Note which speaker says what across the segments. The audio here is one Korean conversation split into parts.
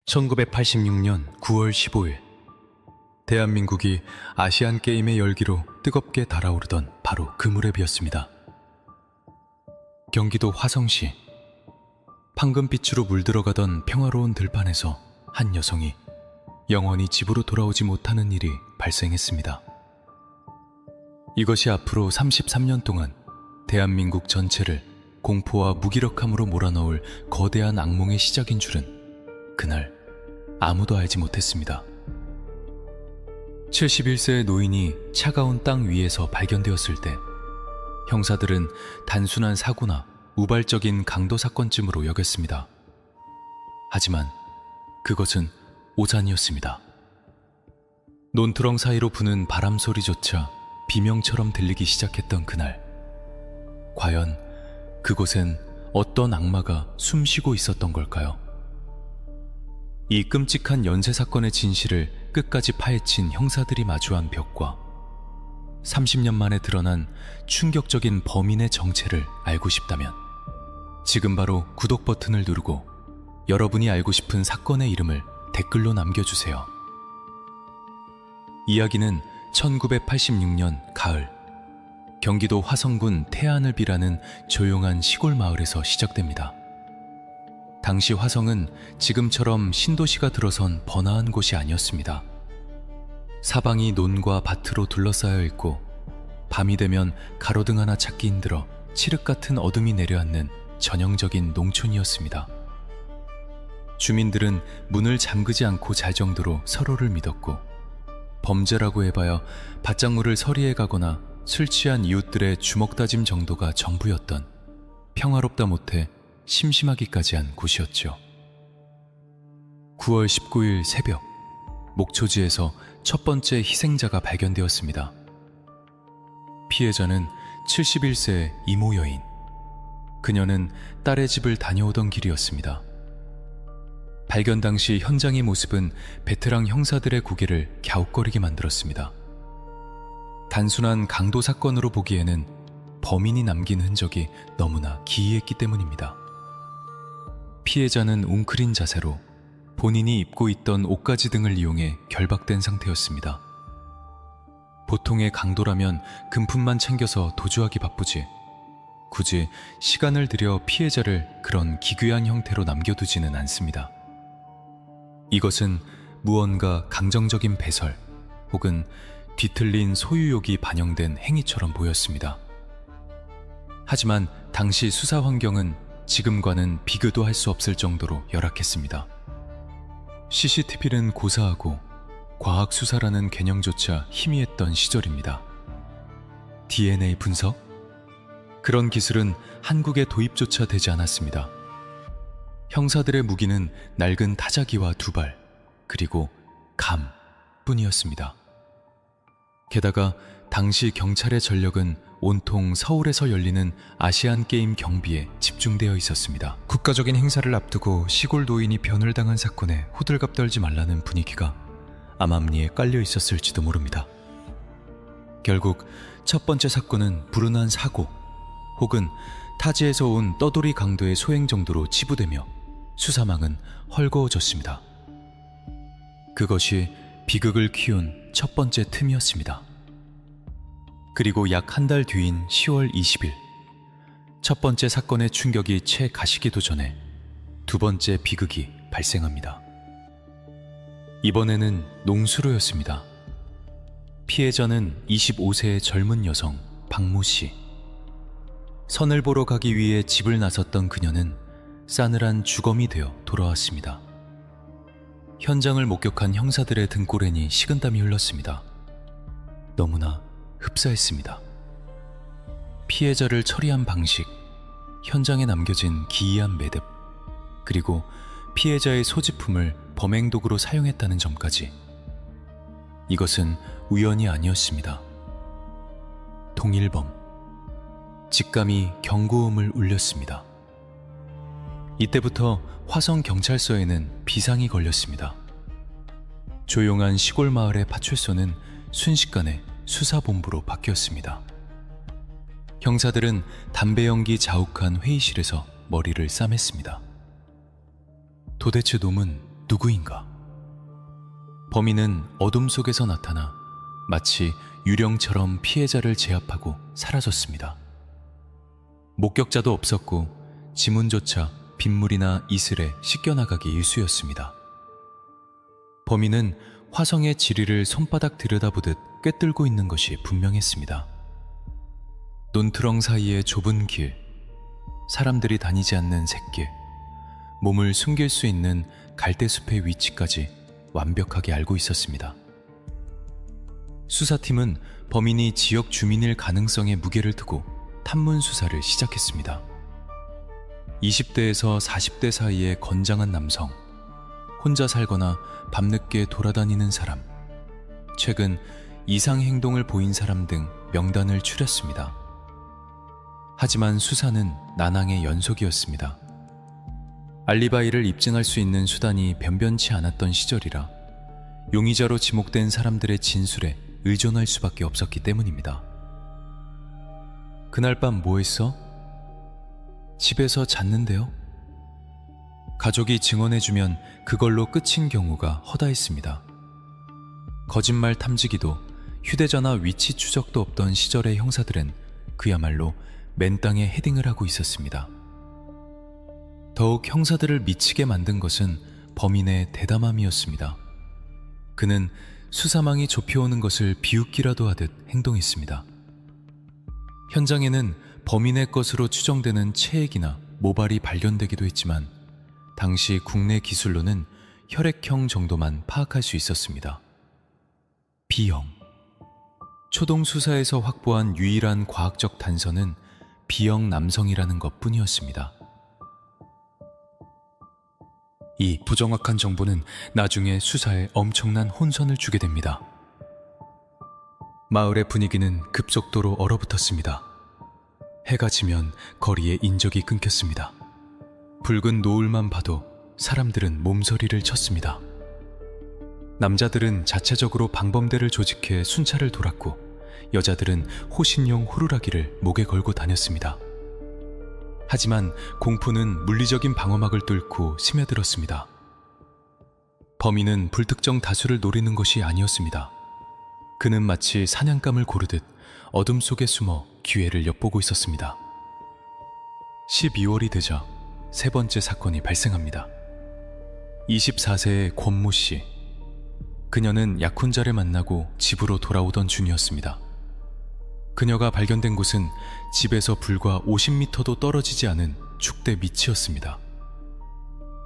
Speaker 1: 1986년 9월 15일, 대한민국이 아시안게임의 열기로 뜨겁게 달아오르던 바로 그 무렵이었습니다. 경기도 화성시, 황금빛으로 물들어가던 평화로운 들판에서 한 여성이 영원히 집으로 돌아오지 못하는 일이 발생했습니다. 이것이 앞으로 33년 동안 대한민국 전체를 공포와 무기력함으로 몰아넣을 거대한 악몽의 시작인 줄은 그날 아무도 알지 못했습니다. 71세의 노인이 차가운 땅 위에서 발견되었을 때 형사들은 단순한 사고나 우발적인 강도 사건쯤으로 여겼습니다. 하지만 그것은 오산이었습니다. 논두렁 사이로 부는 바람 소리조차 비명처럼 들리기 시작했던 그날, 과연 그곳엔 어떤 악마가 숨쉬고 있었던 걸까요? 이 끔찍한 연쇄 사건의 진실을 끝까지 파헤친 형사들이 마주한 벽과 30년 만에 드러난 충격적인 범인의 정체를 알고 싶다면 지금 바로 구독 버튼을 누르고 여러분이 알고 싶은 사건의 이름을 댓글로 남겨주세요. 이야기는 1986년 가을, 경기도 화성군 태안읍이라는 조용한 시골 마을에서 시작됩니다. 당시 화성은 지금처럼 신도시가 들어선 번화한 곳이 아니었습니다. 사방이 논과 밭으로 둘러싸여 있고 밤이 되면 가로등 하나 찾기 힘들어 칠흑 같은 어둠이 내려앉는 전형적인 농촌이었습니다. 주민들은 문을 잠그지 않고 잘 정도로 서로를 믿었고, 범죄라고 해봐야 밭작물을 서리해 가거나 술 취한 이웃들의 주먹 다짐 정도가 전부였던 평화롭다 못해 심심하기까지 한 곳이었죠. 9월 19일 새벽, 목초지에서 첫 번째 희생자가 발견되었습니다. 피해자는 71세의 이모 여인. 그녀는 딸의 집을 다녀오던 길이었습니다. 발견 당시 현장의 모습은 베테랑 형사들의 고개를 갸웃거리게 만들었습니다. 단순한 강도 사건으로 보기에는 범인이 남긴 흔적이 너무나 기이했기 때문입니다. 피해자는 웅크린 자세로 본인이 입고 있던 옷가지 등을 이용해 결박된 상태였습니다. 보통의 강도라면 금품만 챙겨서 도주하기 바쁘지 굳이 시간을 들여 피해자를 그런 기괴한 형태로 남겨두지는 않습니다. 이것은 무언가 강정적인 배설 혹은 뒤틀린 소유욕이 반영된 행위처럼 보였습니다. 하지만 당시 수사 환경은 지금과는 비교도 할 수 없을 정도로 열악했습니다. CCTV는 고사하고 과학 수사라는 개념조차 희미했던 시절입니다. DNA 분석? 그런 기술은 한국에 도입조차 되지 않았습니다. 형사들의 무기는 낡은 타자기와 두발, 그리고 감 뿐이었습니다. 게다가 당시 경찰의 전력은 온통 서울에서 열리는 아시안게임 경비에 집중되어 있었습니다. 국가적인 행사를 앞두고 시골 노인이 변을 당한 사건에 호들갑 떨지 말라는 분위기가 암암리에 깔려 있었을지도 모릅니다. 결국 첫 번째 사건은 불운한 사고 혹은 타지에서 온 떠돌이 강도의 소행 정도로 치부되며 수사망은 헐거워졌습니다. 그것이 비극을 키운 첫 번째 틈이었습니다. 그리고 약 한 달 뒤인 10월 20일, 첫 번째 사건의 충격이 채 가시기도 전에 두 번째 비극이 발생합니다. 이번에는 농수로였습니다. 피해자는 25세의 젊은 여성 박모 씨. 선을 보러 가기 위해 집을 나섰던 그녀는 싸늘한 주검이 되어 돌아왔습니다. 현장을 목격한 형사들의 등골에니 식은땀이 흘렀습니다. 너무나 흡사했습니다. 피해자를 처리한 방식, 현장에 남겨진 기이한 매듭, 그리고 피해자의 소지품을 범행 도구로 사용했다는 점까지. 이것은 우연이 아니었습니다. 동일범. 직감이 경고음을 울렸습니다. 이때부터 화성경찰서에는 비상이 걸렸습니다. 조용한 시골 마을의 파출소는 순식간에 수사본부로 바뀌었습니다. 형사들은 담배 연기 자욱한 회의실에서 머리를 싸맸습니다. 도대체 놈은 누구인가? 범인은 어둠 속에서 나타나 마치 유령처럼 피해자를 제압하고 사라졌습니다. 목격자도 없었고 지문조차 빗물이나 이슬에 씻겨나가기 일쑤였습니다. 범인은 화성의 지리를 손바닥 들여다보듯 꿰뚫고 있는 것이 분명했습니다. 논두렁 사이의 좁은 길, 사람들이 다니지 않는 샛길, 몸을 숨길 수 있는 갈대숲의 위치까지 완벽하게 알고 있었습니다. 수사팀은 범인이 지역 주민일 가능성에 무게를 두고 탐문 수사를 시작했습니다. 20대에서 40대 사이의 건장한 남성, 혼자 살거나 밤늦게 돌아다니는 사람, 최근 이상 행동을 보인 사람 등 명단을 추렸습니다. 하지만 수사는 난항의 연속이었습니다. 알리바이를 입증할 수 있는 수단이 변변치 않았던 시절이라 용의자로 지목된 사람들의 진술에 의존할 수밖에 없었기 때문입니다. 그날 밤 뭐 했어? 집에서 잤는데요? 가족이 증언해주면 그걸로 끝인 경우가 허다했습니다. 거짓말 탐지기도 휴대전화 위치 추적도 없던 시절의 형사들은 그야말로 맨땅에 헤딩을 하고 있었습니다. 더욱 형사들을 미치게 만든 것은 범인의 대담함이었습니다. 그는 수사망이 좁혀오는 것을 비웃기라도 하듯 행동했습니다. 현장에는 범인의 것으로 추정되는 체액이나 모발이 발견되기도 했지만 당시 국내 기술로는 혈액형 정도만 파악할 수 있었습니다. B형. 초동 수사에서 확보한 유일한 과학적 단서는 B형 남성이라는 것뿐이었습니다. 이 부정확한 정보는 나중에 수사에 엄청난 혼선을 주게 됩니다. 마을의 분위기는 급속도로 얼어붙었습니다. 해가 지면 거리에 인적이 끊겼습니다. 붉은 노을만 봐도 사람들은 몸서리를 쳤습니다. 남자들은 자체적으로 방범대를 조직해 순찰을 돌았고 여자들은 호신용 호루라기를 목에 걸고 다녔습니다. 하지만 공포는 물리적인 방어막을 뚫고 스며들었습니다. 범인은 불특정 다수를 노리는 것이 아니었습니다. 그는 마치 사냥감을 고르듯 어둠 속에 숨어 기회를 엿보고 있었습니다. 12월이 되자 세 번째 사건이 발생합니다. 24세의 권모 씨. 그녀는 약혼자를 만나고 집으로 돌아오던 중이었습니다. 그녀가 발견된 곳은 집에서 불과 50m도 떨어지지 않은 축대 밑이었습니다.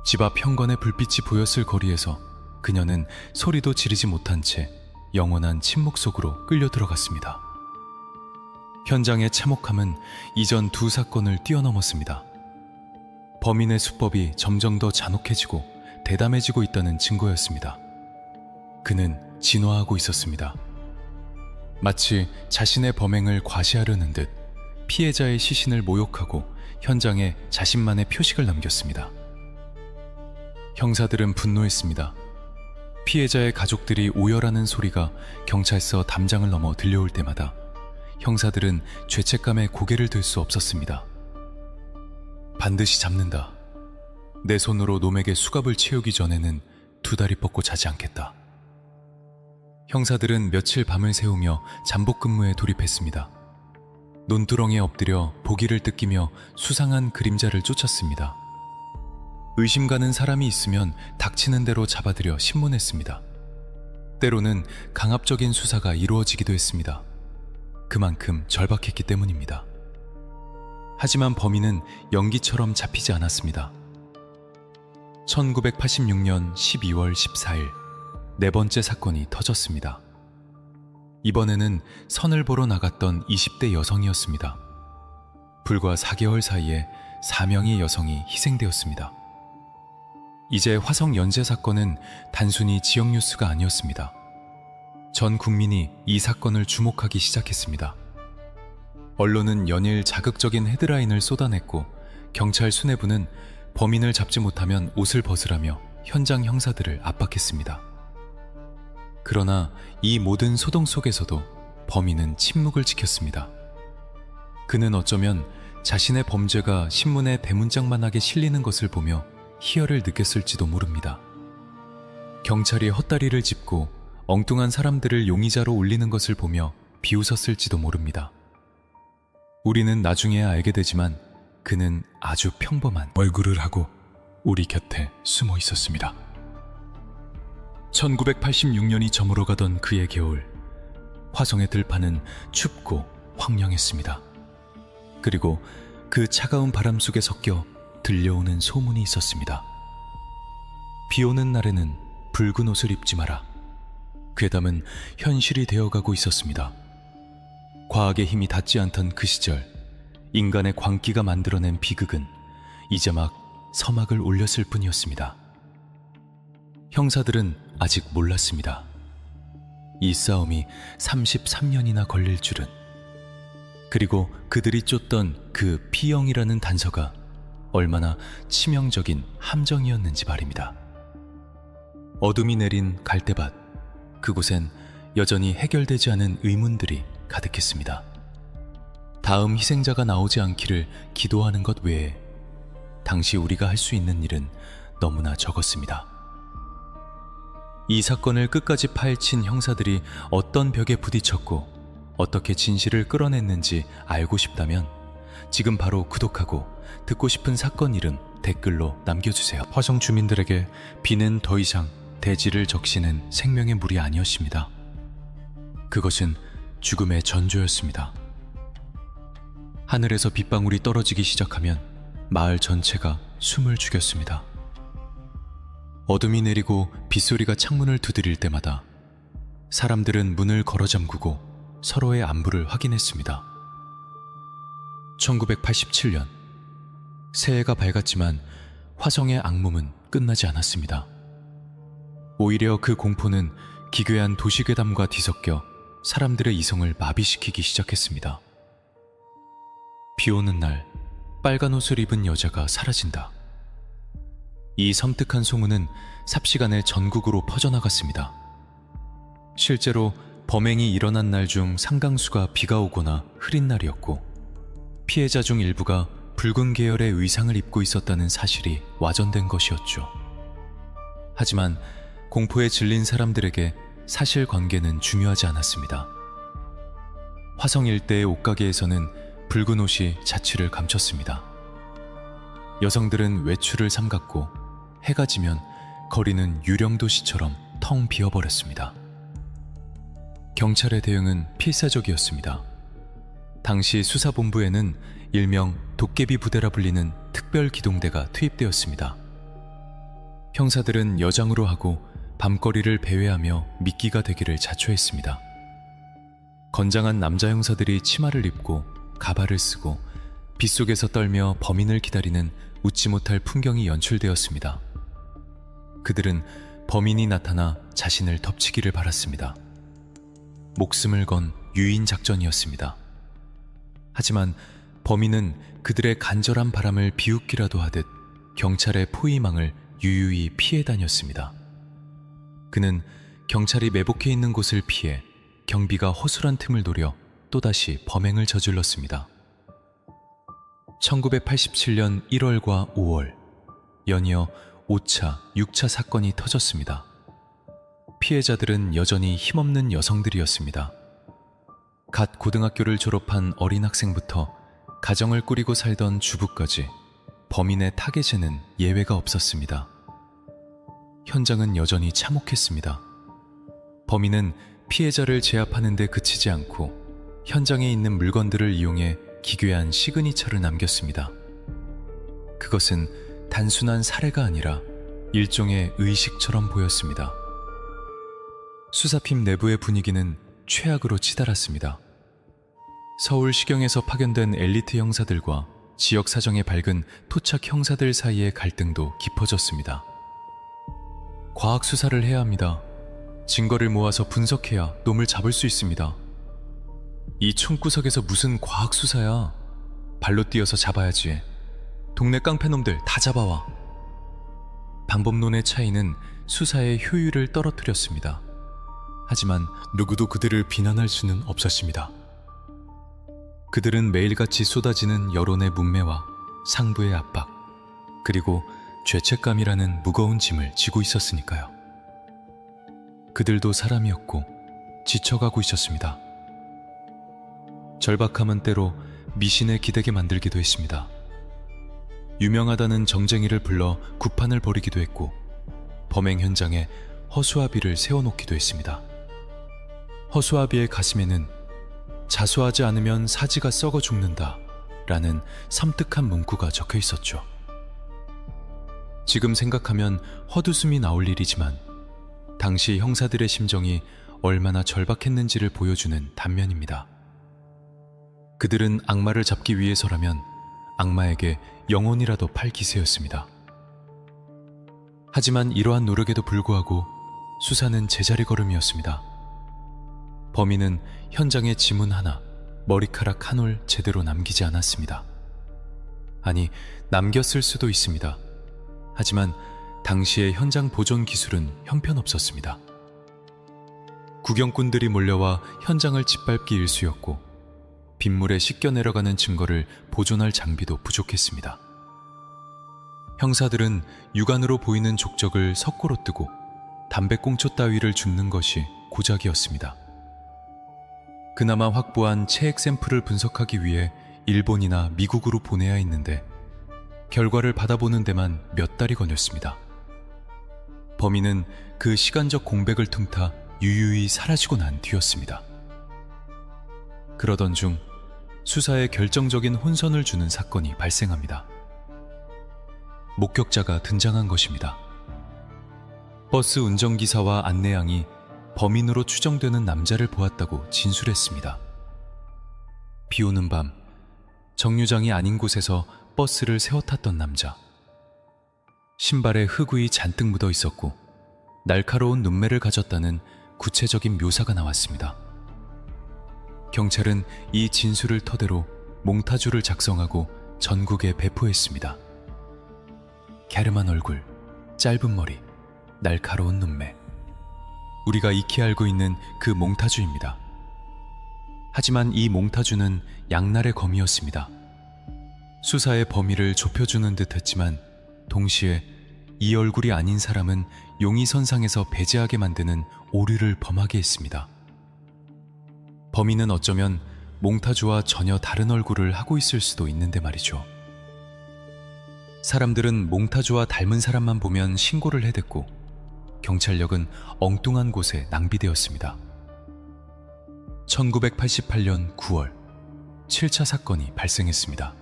Speaker 1: 집 앞 현관에 불빛이 보였을 거리에서 그녀는 소리도 지르지 못한 채 영원한 침묵 속으로 끌려 들어갔습니다. 현장의 참혹함은 이전 두 사건을 뛰어넘었습니다. 범인의 수법이 점점 더 잔혹해지고 대담해지고 있다는 증거였습니다. 그는 진화하고 있었습니다. 마치 자신의 범행을 과시하려는 듯 피해자의 시신을 모욕하고 현장에 자신만의 표식을 남겼습니다. 형사들은 분노했습니다. 피해자의 가족들이 오열하는 소리가 경찰서 담장을 넘어 들려올 때마다 형사들은 죄책감에 고개를 들 수 없었습니다. 반드시 잡는다. 내 손으로 놈에게 수갑을 채우기 전에는 두 다리 뻗고 자지 않겠다. 형사들은 며칠 밤을 새우며 잠복 근무에 돌입했습니다. 논두렁에 엎드려 보기를 뜯기며 수상한 그림자를 쫓았습니다. 의심 가는 사람이 있으면 닥치는 대로 잡아들여 신문했습니다. 때로는 강압적인 수사가 이루어지기도 했습니다. 그만큼 절박했기 때문입니다. 하지만 범인은 연기처럼 잡히지 않았습니다. 1986년 12월 14일 네 번째 사건이 터졌습니다. 이번에는 선을 보러 나갔던 20대 여성이었습니다. 불과 4개월 사이에 4명의 여성이 희생되었습니다. 이제 화성 연쇄 사건은 단순히 지역 뉴스가 아니었습니다. 전 국민이 이 사건을 주목하기 시작했습니다. 언론은 연일 자극적인 헤드라인을 쏟아냈고 경찰 수뇌부는 범인을 잡지 못하면 옷을 벗으라며 현장 형사들을 압박했습니다. 그러나 이 모든 소동 속에서도 범인은 침묵을 지켰습니다. 그는 어쩌면 자신의 범죄가 신문에 대문짝만하게 실리는 것을 보며 희열을 느꼈을지도 모릅니다. 경찰이 헛다리를 짚고 엉뚱한 사람들을 용의자로 올리는 것을 보며 비웃었을지도 모릅니다. 우리는 나중에야 알게 되지만 그는 아주 평범한 얼굴을 하고 우리 곁에 숨어 있었습니다. 1986년이 저물어가던 그의 겨울, 화성의 들판은 춥고 황량했습니다. 그리고 그 차가운 바람 속에 섞여 들려오는 소문이 있었습니다. 비 오는 날에는 붉은 옷을 입지 마라. 괴담은 현실이 되어가고 있었습니다. 과학의 힘이 닿지 않던 그 시절, 인간의 광기가 만들어낸 비극은 이제 막 서막을 올렸을 뿐이었습니다. 형사들은 아직 몰랐습니다. 이 싸움이 33년이나 걸릴 줄은. 그리고 그들이 쫓던 그 P형이라는 단서가 얼마나 치명적인 함정이었는지 말입니다. 어둠이 내린 갈대밭, 그곳엔 여전히 해결되지 않은 의문들이 가득했습니다. 다음 희생자가 나오지 않기를 기도하는 것 외에 당시 우리가 할 수 있는 일은 너무나 적었습니다. 이 사건을 끝까지 파헤친 형사들이 어떤 벽에 부딪혔고 어떻게 진실을 끌어냈는지 알고 싶다면 지금 바로 구독하고 듣고 싶은 사건 이름 댓글로 남겨주세요. 화성 주민들에게 비는 더 이상 대지를 적시는 생명의 물이 아니었습니다. 그것은 죽음의 전조였습니다. 하늘에서 빗방울이 떨어지기 시작하면 마을 전체가 숨을 죽였습니다. 어둠이 내리고 빗소리가 창문을 두드릴 때마다 사람들은 문을 걸어 잠그고 서로의 안부를 확인했습니다. 1987년, 새해가 밝았지만 화성의 악몽은 끝나지 않았습니다. 오히려 그 공포는 기괴한 도시괴담과 뒤섞여 사람들의 이성을 마비시키기 시작했습니다. 비 오는 날, 빨간 옷을 입은 여자가 사라진다. 이 섬뜩한 소문은 삽시간에 전국으로 퍼져나갔습니다. 실제로 범행이 일어난 날 중 상당수가 비가 오거나 흐린 날이었고, 피해자 중 일부가 붉은 계열의 의상을 입고 있었다는 사실이 와전된 것이었죠. 하지만 공포에 질린 사람들에게 사실관계는 중요하지 않았습니다. 화성 일대의 옷가게에서는 붉은 옷이 자취를 감췄습니다. 여성들은 외출을 삼갔고 해가 지면 거리는 유령도시처럼 텅 비어버렸습니다. 경찰의 대응은 필사적이었습니다. 당시 수사본부에는 일명 도깨비 부대라 불리는 특별기동대가 투입되었습니다. 형사들은 여장으로 하고 밤거리를 배회하며 미끼가 되기를 자초했습니다. 건장한 남자 형사들이 치마를 입고 가발을 쓰고 빗속에서 떨며 범인을 기다리는 웃지 못할 풍경이 연출되었습니다. 그들은 범인이 나타나 자신을 덮치기를 바랐습니다. 목숨을 건 유인 작전이었습니다. 하지만 범인은 그들의 간절한 바람을 비웃기라도 하듯 경찰의 포위망을 유유히 피해 다녔습니다. 그는 경찰이 매복해 있는 곳을 피해 경비가 허술한 틈을 노려 또다시 범행을 저질렀습니다. 1987년 1월과 5월, 연이어 5차, 6차 사건이 터졌습니다. 피해자들은 여전히 힘없는 여성들이었습니다. 갓 고등학교를 졸업한 어린 학생부터 가정을 꾸리고 살던 주부까지 범인의 타겟에는 예외가 없었습니다. 현장은 여전히 참혹했습니다. 범인은 피해자를 제압하는 데 그치지 않고 현장에 있는 물건들을 이용해 기괴한 시그니처를 남겼습니다. 그것은 단순한 살해가 아니라 일종의 의식처럼 보였습니다. 수사팀 내부의 분위기는 최악으로 치달았습니다. 서울시경에서 파견된 엘리트 형사들과 지역 사정에 밝은 토착 형사들 사이의 갈등도 깊어졌습니다. 과학 수사를 해야 합니다. 증거를 모아서 분석해야 놈을 잡을 수 있습니다. 이 총구석에서 무슨 과학 수사야? 발로 뛰어서 잡아야지. 동네 깡패놈들 다 잡아와. 방법론의 차이는 수사의 효율을 떨어뜨렸습니다. 하지만 누구도 그들을 비난할 수는 없었습니다. 그들은 매일같이 쏟아지는 여론의 문매와 상부의 압박, 그리고 죄책감이라는 무거운 짐을 지고 있었으니까요. 그들도 사람이었고 지쳐가고 있었습니다. 절박함은 때로 미신에 기대게 만들기도 했습니다. 유명하다는 정쟁이를 불러 구판을 벌이기도 했고 범행 현장에 허수아비를 세워놓기도 했습니다. 허수아비의 가슴에는 자수하지 않으면 사지가 썩어 죽는다 라는 섬뜩한 문구가 적혀 있었죠. 지금 생각하면 헛웃음이 나올 일이지만 당시 형사들의 심정이 얼마나 절박했는지를 보여주는 단면입니다. 그들은 악마를 잡기 위해서라면 악마에게 영혼이라도 팔 기세였습니다. 하지만 이러한 노력에도 불구하고 수사는 제자리 걸음이었습니다. 범인은 현장에 지문 하나, 머리카락 한 올 제대로 남기지 않았습니다. 아니, 남겼을 수도 있습니다. 하지만 당시의 현장 보존 기술은 형편없었습니다. 구경꾼들이 몰려와 현장을 짓밟기 일쑤였고 빗물에 씻겨 내려가는 증거를 보존할 장비도 부족했습니다. 형사들은 육안으로 보이는 족적을 석고로 뜨고 담배꽁초 따위를 줍는 것이 고작이었습니다. 그나마 확보한 체액 샘플을 분석하기 위해 일본이나 미국으로 보내야 했는데 결과를 받아보는 데만 몇 달이 걸렸습니다. 범인은 그 시간적 공백을 틈타 유유히 사라지고 난 뒤였습니다. 그러던 중 수사에 결정적인 혼선을 주는 사건이 발생합니다. 목격자가 등장한 것입니다. 버스 운전기사와 안내양이 범인으로 추정되는 남자를 보았다고 진술했습니다. 비오는 밤, 정류장이 아닌 곳에서 버스를 세워 탔던 남자. 신발에 흙이 잔뜩 묻어 있었고 날카로운 눈매를 가졌다는 구체적인 묘사가 나왔습니다. 경찰은 이 진술을 토대로 몽타주를 작성하고 전국에 배포했습니다. 갸름한 얼굴, 짧은 머리, 날카로운 눈매. 우리가 익히 알고 있는 그 몽타주입니다. 하지만 이 몽타주는 양날의 검이었습니다. 수사의 범위를 좁혀주는 듯 했지만 동시에 이 얼굴이 아닌 사람은 용의선상에서 배제하게 만드는 오류를 범하게 했습니다. 범인은 어쩌면 몽타주와 전혀 다른 얼굴을 하고 있을 수도 있는데 말이죠. 사람들은 몽타주와 닮은 사람만 보면 신고를 해댔고 경찰력은 엉뚱한 곳에 낭비되었습니다. 1988년 9월 7차 사건이 발생했습니다.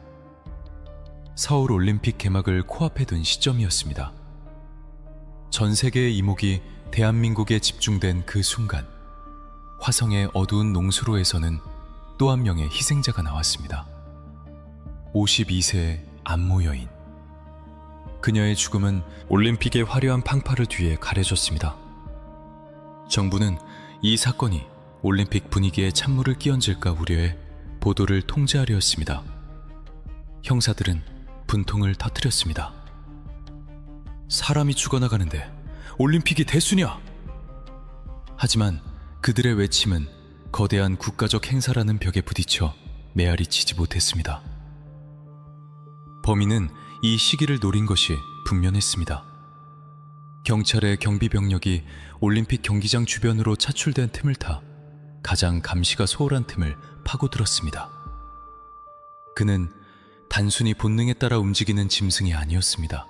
Speaker 1: 서울 올림픽 개막을 코앞에 둔 시점이었습니다. 전 세계의 이목이 대한민국에 집중된 그 순간 화성의 어두운 농수로에서는 또 한 명의 희생자가 나왔습니다. 52세의 안모 여인. 그녀의 죽음은 올림픽의 화려한 팡파를 뒤에 가려졌습니다. 정부는 이 사건이 올림픽 분위기에 찬물을 끼얹을까 우려해 보도를 통제하려 했습니다. 형사들은 분통을 터뜨렸습니다. 사람이 죽어나가는데 올림픽이 대수냐? 하지만 그들의 외침은 거대한 국가적 행사라는 벽에 부딪혀 메아리 치지 못했습니다. 범인은 이 시기를 노린 것이 분명했습니다. 경찰의 경비병력이 올림픽 경기장 주변으로 차출된 틈을 타 가장 감시가 소홀한 틈을 파고들었습니다. 그는 단순히 본능에 따라 움직이는 짐승이 아니었습니다.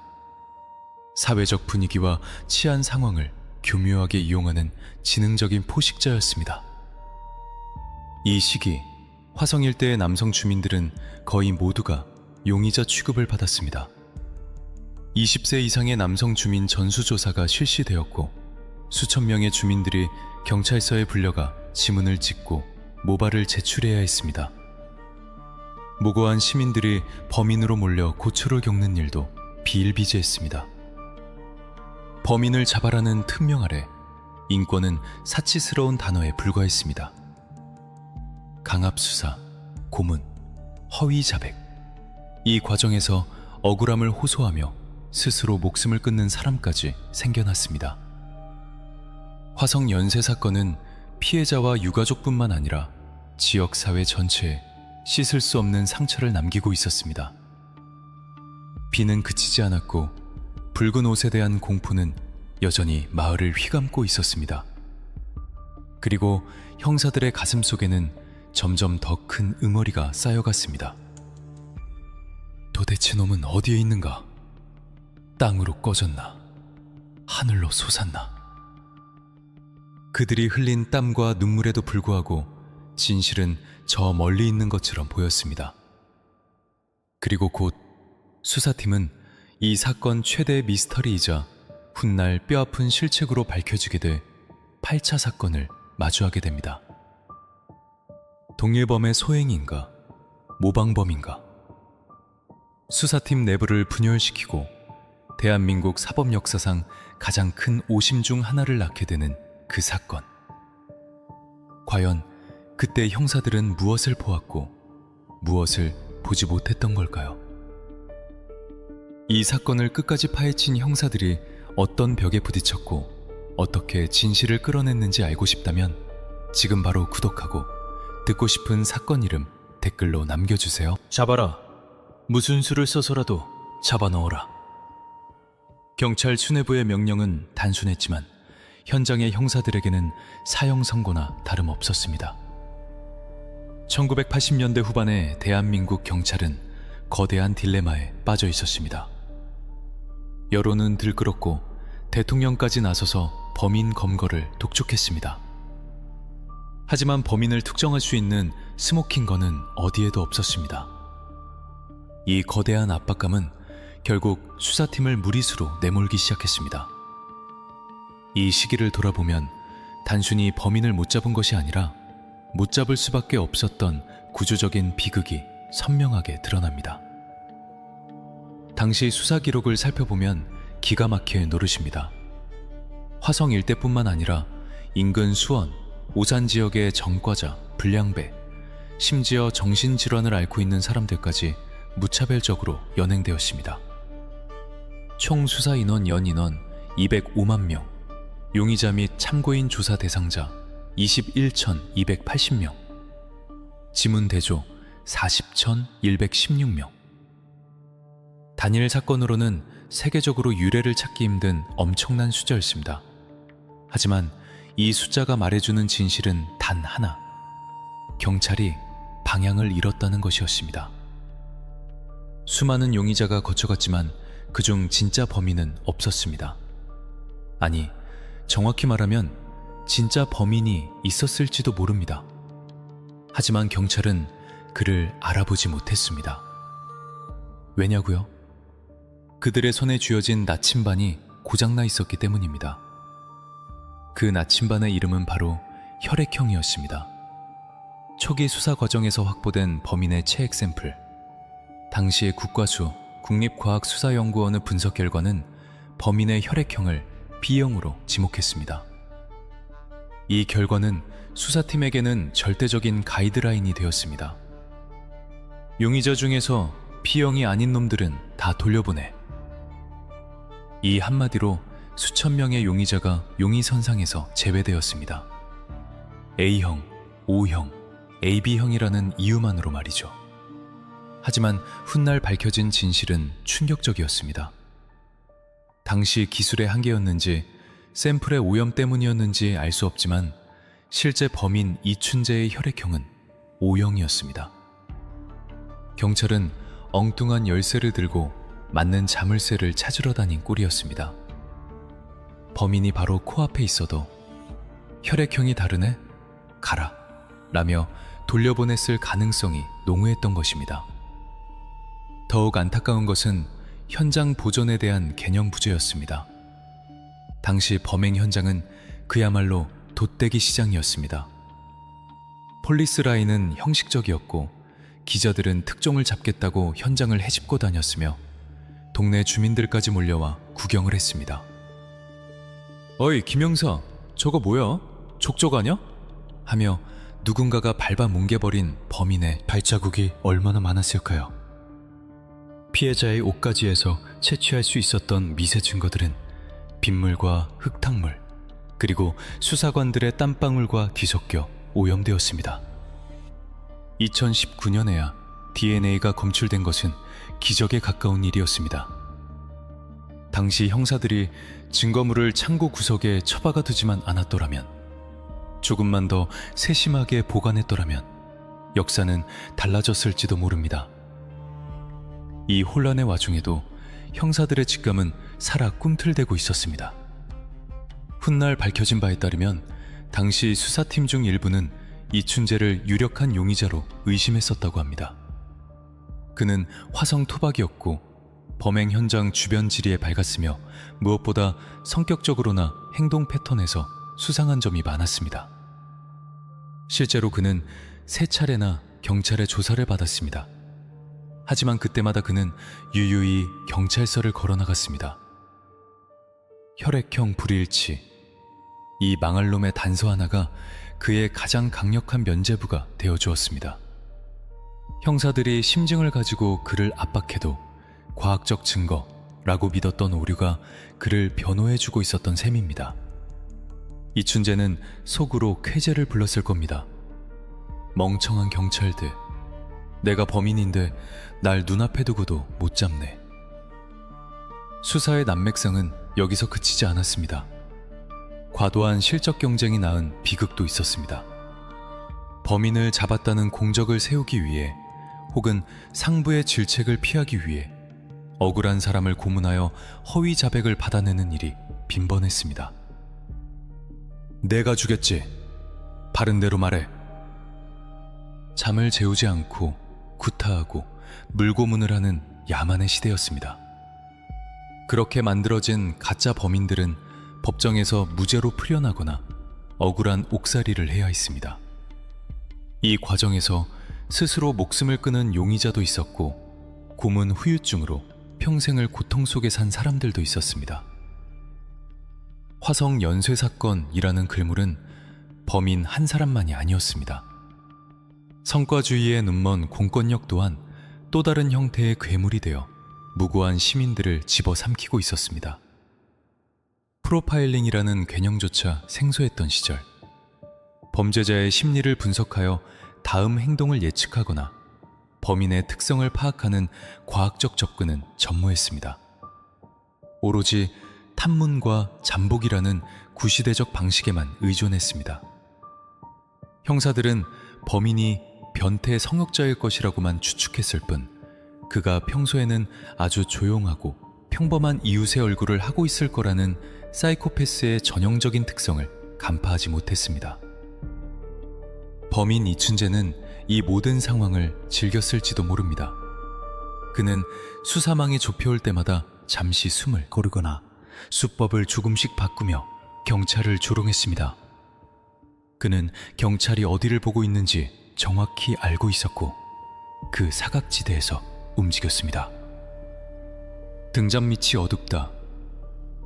Speaker 1: 사회적 분위기와 치안 상황을 교묘하게 이용하는 지능적인 포식자였습니다. 이 시기 화성 일대의 남성 주민들은 거의 모두가 용의자 취급을 받았습니다. 20세 이상의 남성 주민 전수조사가 실시되었고 수천 명의 주민들이 경찰서에 불려가 지문을 찍고 모발을 제출해야 했습니다. 무고한 시민들이 범인으로 몰려 고초를 겪는 일도 비일비재했습니다. 범인을 잡아라는 특명 아래 인권은 사치스러운 단어에 불과했습니다. 강압수사, 고문, 허위 자백. 이 과정에서 억울함을 호소하며 스스로 목숨을 끊는 사람까지 생겨났습니다. 화성 연쇄 사건은 피해자와 유가족뿐만 아니라 지역사회 전체에 씻을 수 없는 상처를 남기고 있었습니다. 비는 그치지 않았고 붉은 옷에 대한 공포는 여전히 마을을 휘감고 있었습니다. 그리고 형사들의 가슴 속에는 점점 더 큰 응어리가 쌓여갔습니다. 도대체 놈은 어디에 있는가? 땅으로 꺼졌나? 하늘로 솟았나? 그들이 흘린 땀과 눈물에도 불구하고 진실은 저 멀리 있는 것처럼 보였습니다. 그리고 곧 수사팀은 이 사건 최대의 미스터리이자 훗날 뼈아픈 실책으로 밝혀지게 될 8차 사건을 마주하게 됩니다. 동일범의 소행인가? 모방범인가? 수사팀 내부를 분열시키고 대한민국 사법 역사상 가장 큰 오심 중 하나를 낳게 되는 그 사건. 과연 그때 형사들은 무엇을 보았고 무엇을 보지 못했던 걸까요? 이 사건을 끝까지 파헤친 형사들이 어떤 벽에 부딪혔고 어떻게 진실을 끌어냈는지 알고 싶다면 지금 바로 구독하고 듣고 싶은 사건 이름 댓글로 남겨주세요. 잡아라. 무슨 수를 써서라도 잡아넣어라. 경찰 수뇌부의 명령은 단순했지만 현장의 형사들에게는 사형 선고나 다름없었습니다. 1980년대 후반에 대한민국 경찰은 거대한 딜레마에 빠져 있었습니다. 여론은 들끓었고 대통령까지 나서서 범인 검거를 독촉했습니다. 하지만 범인을 특정할 수 있는 스모킹건은 어디에도 없었습니다. 이 거대한 압박감은 결국 수사팀을 무리수로 내몰기 시작했습니다. 이 시기를 돌아보면 단순히 범인을 못 잡은 것이 아니라 못 잡을 수밖에 없었던 구조적인 비극이 선명하게 드러납니다. 당시 수사 기록을 살펴보면 기가 막힐 노릇입니다. 화성 일대뿐만 아니라 인근 수원, 오산 지역의 전과자, 불량배, 심지어 정신질환을 앓고 있는 사람들까지 무차별적으로 연행되었습니다. 총 수사 인원 연인원 205만 명, 용의자 및 참고인 조사 대상자 21,280명, 지문 대조 40,116명. 단일 사건으로는 세계적으로 유례를 찾기 힘든 엄청난 숫자였습니다. 하지만 이 숫자가 말해주는 진실은 단 하나, 경찰이 방향을 잃었다는 것이었습니다. 수많은 용의자가 거쳐갔지만 그중 진짜 범인은 없었습니다. 아니, 정확히 말하면 진짜 범인이 있었을지도 모릅니다. 하지만 경찰은 그를 알아보지 못했습니다. 왜냐고요? 그들의 손에 쥐어진 나침반이 고장나 있었기 때문입니다. 그 나침반의 이름은 바로 혈액형이었습니다. 초기 수사 과정에서 확보된 범인의 체액 샘플, 당시 국과수 국립과학수사연구원의 분석 결과는 범인의 혈액형을 B형으로 지목했습니다. 이 결과는 수사팀에게는 절대적인 가이드라인이 되었습니다. 용의자 중에서 B형이 아닌 놈들은 다 돌려보내. 이 한마디로 수천 명의 용의자가 용의선상에서 제외되었습니다. A형, O형, AB형이라는 이유만으로 말이죠. 하지만 훗날 밝혀진 진실은 충격적이었습니다. 당시 기술의 한계였는지 샘플의 오염 때문이었는지 알 수 없지만 실제 범인 이춘재의 혈액형은 O형이었습니다. 경찰은 엉뚱한 열쇠를 들고 맞는 자물쇠를 찾으러 다닌 꼴이었습니다. 범인이 바로 코앞에 있어도 혈액형이 다르네? 가라 라며 돌려보냈을 가능성이 농후했던 것입니다. 더욱 안타까운 것은 현장 보존에 대한 개념 부재였습니다. 당시 범행 현장은 그야말로 돛대기 시장이었습니다. 폴리스 라인은 형식적이었고 기자들은 특종을 잡겠다고 현장을 헤집고 다녔으며 동네 주민들까지 몰려와 구경을 했습니다. 어이 김영사, 저거 뭐야? 족족 아냐? 하며 누군가가 밟아 뭉개버린 범인의 발자국이 얼마나 많았을까요? 피해자의 옷가지에서 채취할 수 있었던 미세 증거들은 빗물과 흙탕물, 그리고 수사관들의 땀방울과 뒤섞여 오염되었습니다. 2019년에야 DNA가 검출된 것은 기적에 가까운 일이었습니다. 당시 형사들이 증거물을 창고 구석에 처박아 두지만 않았더라면 조금만 더 세심하게 보관했더라면 역사는 달라졌을지도 모릅니다. 이 혼란의 와중에도 형사들의 직감은 살아 꿈틀대고 있었습니다. 훗날 밝혀진 바에 따르면 당시 수사팀 중 일부는 이춘재를 유력한 용의자로 의심했었다고 합니다. 그는 화성 토박이었고 범행 현장 주변 지리에 밝았으며 무엇보다 성격적으로나 행동 패턴에서 수상한 점이 많았습니다. 실제로 그는 3차례나 경찰의 조사를 받았습니다. 하지만 그때마다 그는 유유히 경찰서를 걸어나갔습니다. 혈액형 불일치, 이 망할 놈의 단서 하나가 그의 가장 강력한 면죄부가 되어주었습니다. 형사들이 심증을 가지고 그를 압박해도 과학적 증거라고 믿었던 오류가 그를 변호해주고 있었던 셈입니다. 이춘재는 속으로 쾌재를 불렀을 겁니다. 멍청한 경찰들, 내가 범인인데 날 눈앞에 두고도 못 잡네. 수사의 난맥상은 여기서 그치지 않았습니다. 과도한 실적 경쟁이 낳은 비극도 있었습니다. 범인을 잡았다는 공적을 세우기 위해 혹은 상부의 질책을 피하기 위해 억울한 사람을 고문하여 허위 자백을 받아내는 일이 빈번했습니다. 내가 죽였지. 바른 대로 말해. 잠을 재우지 않고 구타하고 물고문을 하는 야만의 시대였습니다. 그렇게 만들어진 가짜 범인들은 법정에서 무죄로 풀려나거나 억울한 옥살이를 해야 했습니다. 이 과정에서 스스로 목숨을 끊은 용의자도 있었고 고문 후유증으로 평생을 고통 속에 산 사람들도 있었습니다. 화성 연쇄 사건이라는 글물은 범인 한 사람만이 아니었습니다. 성과주의에 눈먼 공권력 또한 또 다른 형태의 괴물이 되어 무고한 시민들을 집어삼키고 있었습니다. 프로파일링이라는 개념조차 생소했던 시절, 범죄자의 심리를 분석하여 다음 행동을 예측하거나 범인의 특성을 파악하는 과학적 접근은 전무했습니다. 오로지 탐문과 잠복이라는 구시대적 방식에만 의존했습니다. 형사들은 범인이 변태 성역자일 것이라고만 추측했을 뿐 그가 평소에는 아주 조용하고 평범한 이웃의 얼굴을 하고 있을 거라는 사이코패스의 전형적인 특성을 간파하지 못했습니다. 범인 이춘재는 이 모든 상황을 즐겼을지도 모릅니다. 그는 수사망이 좁혀올 때마다 잠시 숨을 고르거나 수법을 조금씩 바꾸며 경찰을 조롱했습니다. 그는 경찰이 어디를 보고 있는지 정확히 알고 있었고 그 사각지대에서 움직였습니다. 등잔 밑이 어둡다.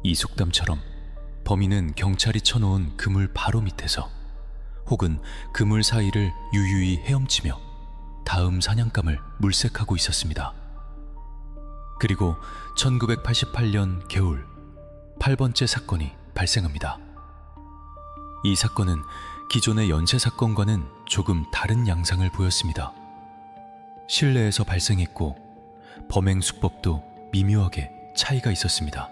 Speaker 1: 이 속담처럼 범인은 경찰이 쳐놓은 그물 바로 밑에서 혹은 그물 사이를 유유히 헤엄치며 다음 사냥감을 물색하고 있었습니다. 그리고 1988년 겨울 8번째 사건이 발생합니다. 이 사건은 기존의 연쇄 사건과는 조금 다른 양상을 보였습니다. 실내에서 발생했고 범행 수법도 미묘하게 차이가 있었습니다.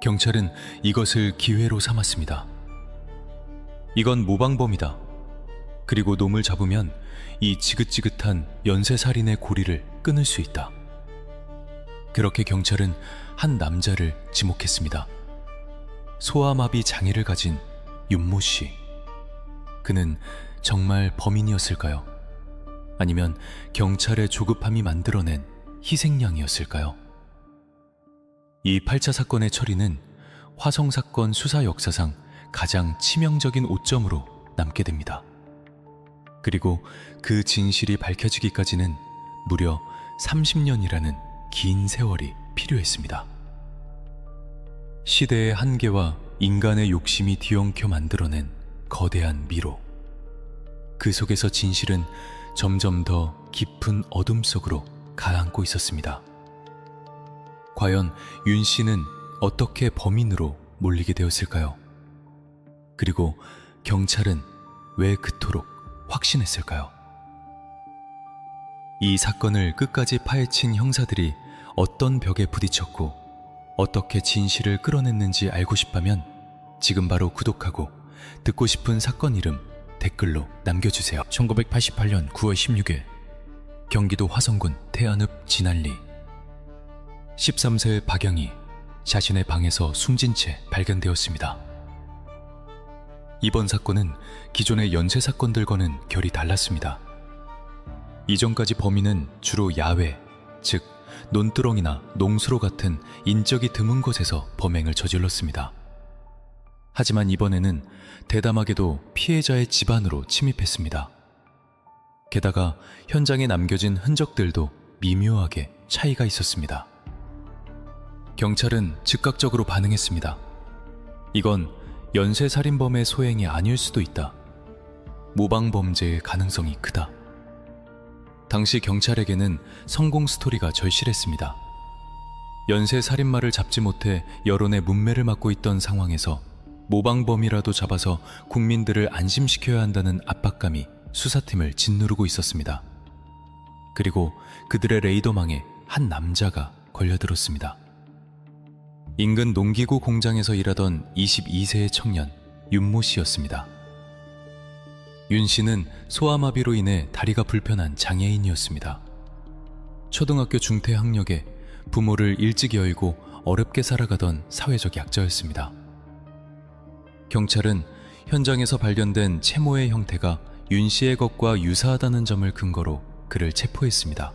Speaker 1: 경찰은 이것을 기회로 삼았습니다. 이건 모방범이다. 그리고 놈을 잡으면 이 지긋지긋한 연쇄살인의 고리를 끊을 수 있다. 그렇게 경찰은 한 남자를 지목했습니다. 소아마비 장애를 가진 윤모 씨. 그는 정말 범인이었을까요? 아니면 경찰의 조급함이 만들어낸 희생양이었을까요? 이 8차 사건의 처리는 화성 사건 수사 역사상 가장 치명적인 오점으로 남게 됩니다. 그리고 그 진실이 밝혀지기까지는 무려 30년이라는 긴 세월이 필요했습니다. 시대의 한계와 인간의 욕심이 뒤엉켜 만들어낸 거대한 미로. 그 속에서 진실은 점점 더 깊은 어둠 속으로 가라앉고 있었습니다. 과연 윤 씨는 어떻게 범인으로 몰리게 되었을까요? 그리고 경찰은 왜 그토록 확신했을까요? 이 사건을 끝까지 파헤친 형사들이 어떤 벽에 부딪혔고 어떻게 진실을 끌어냈는지 알고 싶다면 지금 바로 구독하고 듣고 싶은 사건 이름 댓글로 남겨주세요. 1988년 9월 16일 경기도 화성군 태안읍 진안리 13세 박영희 자신의 방에서 숨진 채 발견되었습니다. 이번 사건은 기존의 연쇄 사건들과는 결이 달랐습니다. 이전까지 범인은 주로 야외, 즉 논두렁이나 농수로 같은 인적이 드문 곳에서 범행을 저질렀습니다. 하지만 이번에는 대담하게도 피해자의 집 안으로 침입했습니다. 게다가 현장에 남겨진 흔적들도 미묘하게 차이가 있었습니다. 경찰은 즉각적으로 반응했습니다. 이건 연쇄살인범의 소행이 아닐 수도 있다. 모방범죄의 가능성이 크다. 당시 경찰에게는 성공 스토리가 절실했습니다. 연쇄살인마를 잡지 못해 여론의 문매를 맞고 있던 상황에서 모방범이라도 잡아서 국민들을 안심시켜야 한다는 압박감이 수사팀을 짓누르고 있었습니다. 그리고 그들의 레이더망에 한 남자가 걸려들었습니다. 인근 농기구 공장에서 일하던 22세의 청년 윤모 씨였습니다. 윤 씨는 소아마비로 인해 다리가 불편한 장애인이었습니다. 초등학교 중퇴 학력에 부모를 일찍 여의고 어렵게 살아가던 사회적 약자였습니다. 경찰은 현장에서 발견된 채모의 형태가 윤 씨의 것과 유사하다는 점을 근거로 그를 체포했습니다.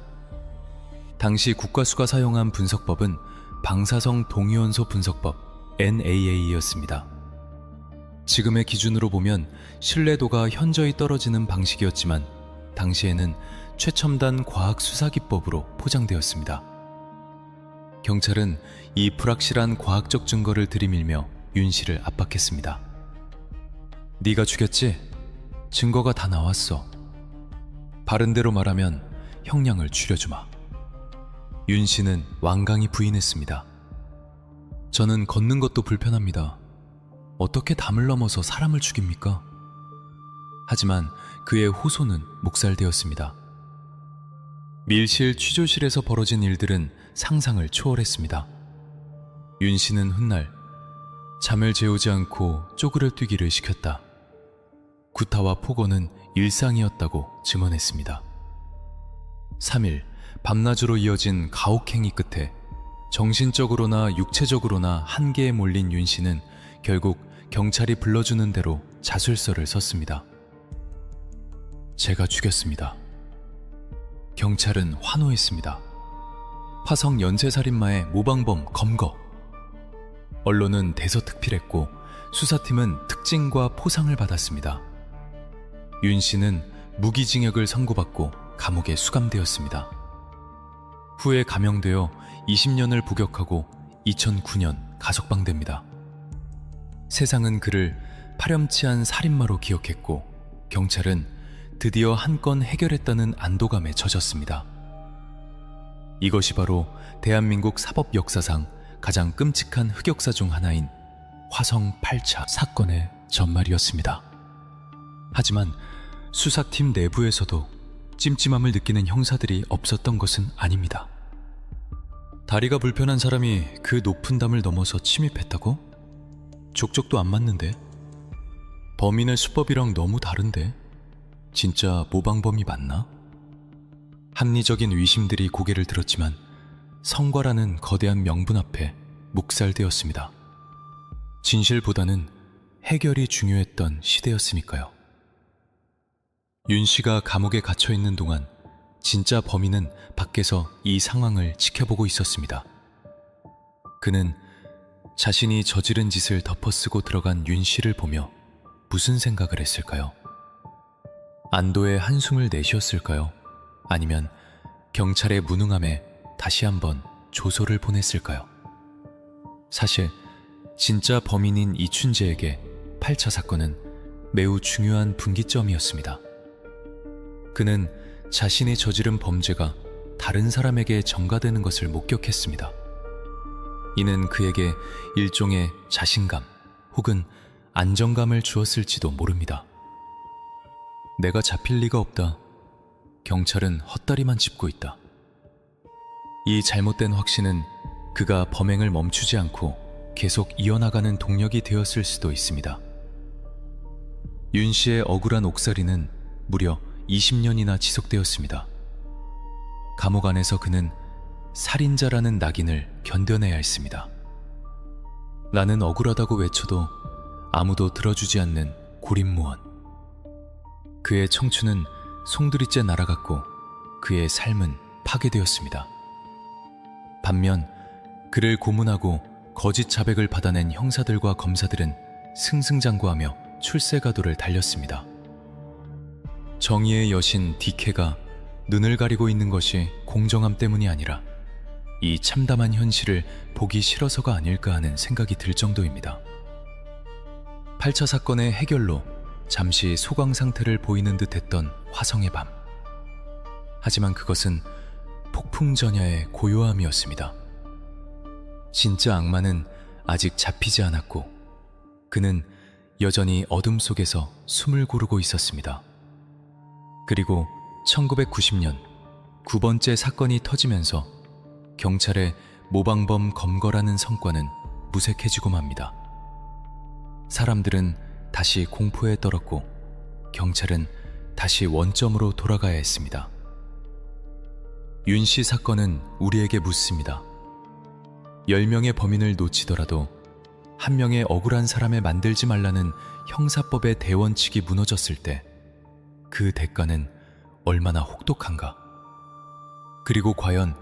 Speaker 1: 당시 국과수가 사용한 분석법은 방사성 동위원소 분석법 NAA였습니다. 지금의 기준으로 보면 신뢰도가 현저히 떨어지는 방식이었지만 당시에는 최첨단 과학 수사기법으로 포장되었습니다. 경찰은 이 불확실한 과학적 증거를 들이밀며 윤 씨를 압박했습니다. 네가 죽였지? 증거가 다 나왔어. 바른대로 말하면 형량을 줄여주마. 윤 씨는 완강히 부인했습니다. 저는 걷는 것도 불편합니다. 어떻게 담을 넘어서 사람을 죽입니까? 하지만 그의 호소는 묵살되었습니다. 밀실 취조실에서 벌어진 일들은 상상을 초월했습니다. 윤 씨는 훗날 잠을 재우지 않고 쪼그려 뛰기를 시켰다. 구타와 폭언은 일상이었다고 증언했습니다. 3일 밤낮으로 이어진 가혹행위 끝에 정신적으로나 육체적으로나 한계에 몰린 윤 씨는 결국 경찰이 불러주는 대로 자술서를 썼습니다. 제가 죽였습니다. 경찰은 환호했습니다. 화성 연쇄살인마의 모방범 검거. 언론은 대서특필했고 수사팀은 특징과 포상을 받았습니다. 윤 씨는 무기징역을 선고받고 감옥에 수감되었습니다. 후에 감형되어 20년을 복역하고 2009년 가석방됩니다. 세상은 그를 파렴치한 살인마로 기억했고 경찰은 드디어 한 건 해결했다는 안도감에 젖었습니다. 이것이 바로 대한민국 사법 역사상 가장 끔찍한 흑역사 중 하나인 화성 8차 사건의 전말이었습니다. 하지만 수사팀 내부에서도 찜찜함을 느끼는 형사들이 없었던 것은 아닙니다. 다리가 불편한 사람이 그 높은 담을 넘어서 침입했다고? 족적도 안 맞는데? 범인의 수법이랑 너무 다른데? 진짜 모방범이 맞나? 합리적인 의심들이 고개를 들었지만 성과라는 거대한 명분 앞에 묵살되었습니다. 진실보다는 해결이 중요했던 시대였으니까요. 윤 씨가 감옥에 갇혀 있는 동안 진짜 범인은 밖에서 이 상황을 지켜보고 있었습니다. 그는 자신이 저지른 짓을 덮어쓰고 들어간 윤 씨를 보며 무슨 생각을 했을까요? 안도의 한숨을 내쉬었을까요? 아니면 경찰의 무능함에 다시 한번 조소를 보냈을까요? 사실 진짜 범인인 이춘재에게 8차 사건은 매우 중요한 분기점이었습니다. 그는 자신이 저지른 범죄가 다른 사람에게 전가되는 것을 목격했습니다. 이는 그에게 일종의 자신감 혹은 안정감을 주었을지도 모릅니다. 내가 잡힐 리가 없다. 경찰은 헛다리만 짚고 있다. 이 잘못된 확신은 그가 범행을 멈추지 않고 계속 이어나가는 동력이 되었을 수도 있습니다. 윤 씨의 억울한 옥살이는 무려 20년이나 지속되었습니다. 감옥 안에서 그는 살인자라는 낙인을 견뎌내야 했습니다. 나는 억울하다고 외쳐도 아무도 들어주지 않는 고립무원. 그의 청춘은 송두리째 날아갔고 그의 삶은 파괴되었습니다. 반면 그를 고문하고 거짓 자백을 받아낸 형사들과 검사들은 승승장구하며 출세가도를 달렸습니다. 정의의 여신 디케가 눈을 가리고 있는 것이 공정함 때문이 아니라 이 참담한 현실을 보기 싫어서가 아닐까 하는 생각이 들 정도입니다. 8차 사건의 해결로 잠시 소강 상태를 보이는 듯 했던 화성의 밤. 하지만 그것은 폭풍전야의 고요함이었습니다. 진짜 악마는 아직 잡히지 않았고 그는 여전히 어둠 속에서 숨을 고르고 있었습니다. 그리고 1990년 9번째 사건이 터지면서 경찰의 모방범 검거라는 성과는 무색해지고 맙니다. 사람들은 다시 공포에 떨었고 경찰은 다시 원점으로 돌아가야 했습니다. 윤 씨 사건은 우리에게 묻습니다. 10명의 범인을 놓치더라도 한 명의 억울한 사람을 만들지 말라는 형사법의 대원칙이 무너졌을 때 그 대가는 얼마나 혹독한가? 그리고 과연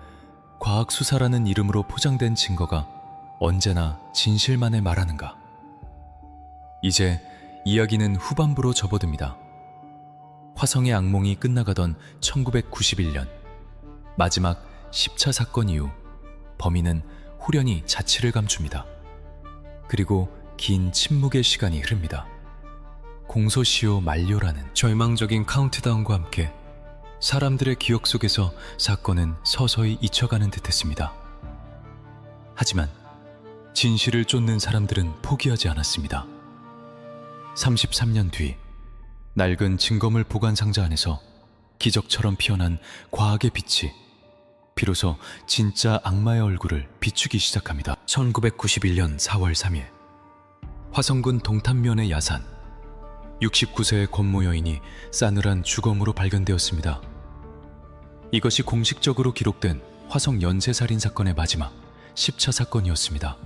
Speaker 1: 과학수사라는 이름으로 포장된 증거가 언제나 진실만을 말하는가? 이제 이야기는 후반부로 접어듭니다. 화성의 악몽이 끝나가던 1991년 마지막 10차 사건 이후 범인은 후련히 자취를 감춥니다. 그리고 긴 침묵의 시간이 흐릅니다. 공소시효 만료라는 절망적인 카운트다운과 함께 사람들의 기억 속에서 사건은 서서히 잊혀가는 듯했습니다. 하지만 진실을 쫓는 사람들은 포기하지 않았습니다. 33년 뒤 낡은 증거물 보관 상자 안에서 기적처럼 피어난 과학의 빛이 비로소 진짜 악마의 얼굴을 비추기 시작합니다. 1991년 4월 3일 화성군 동탄면의 야산 69세의 권모 여인이 싸늘한 주검으로 발견되었습니다. 이것이 공식적으로 기록된 화성 연쇄살인 사건의 마지막 10차 사건이었습니다.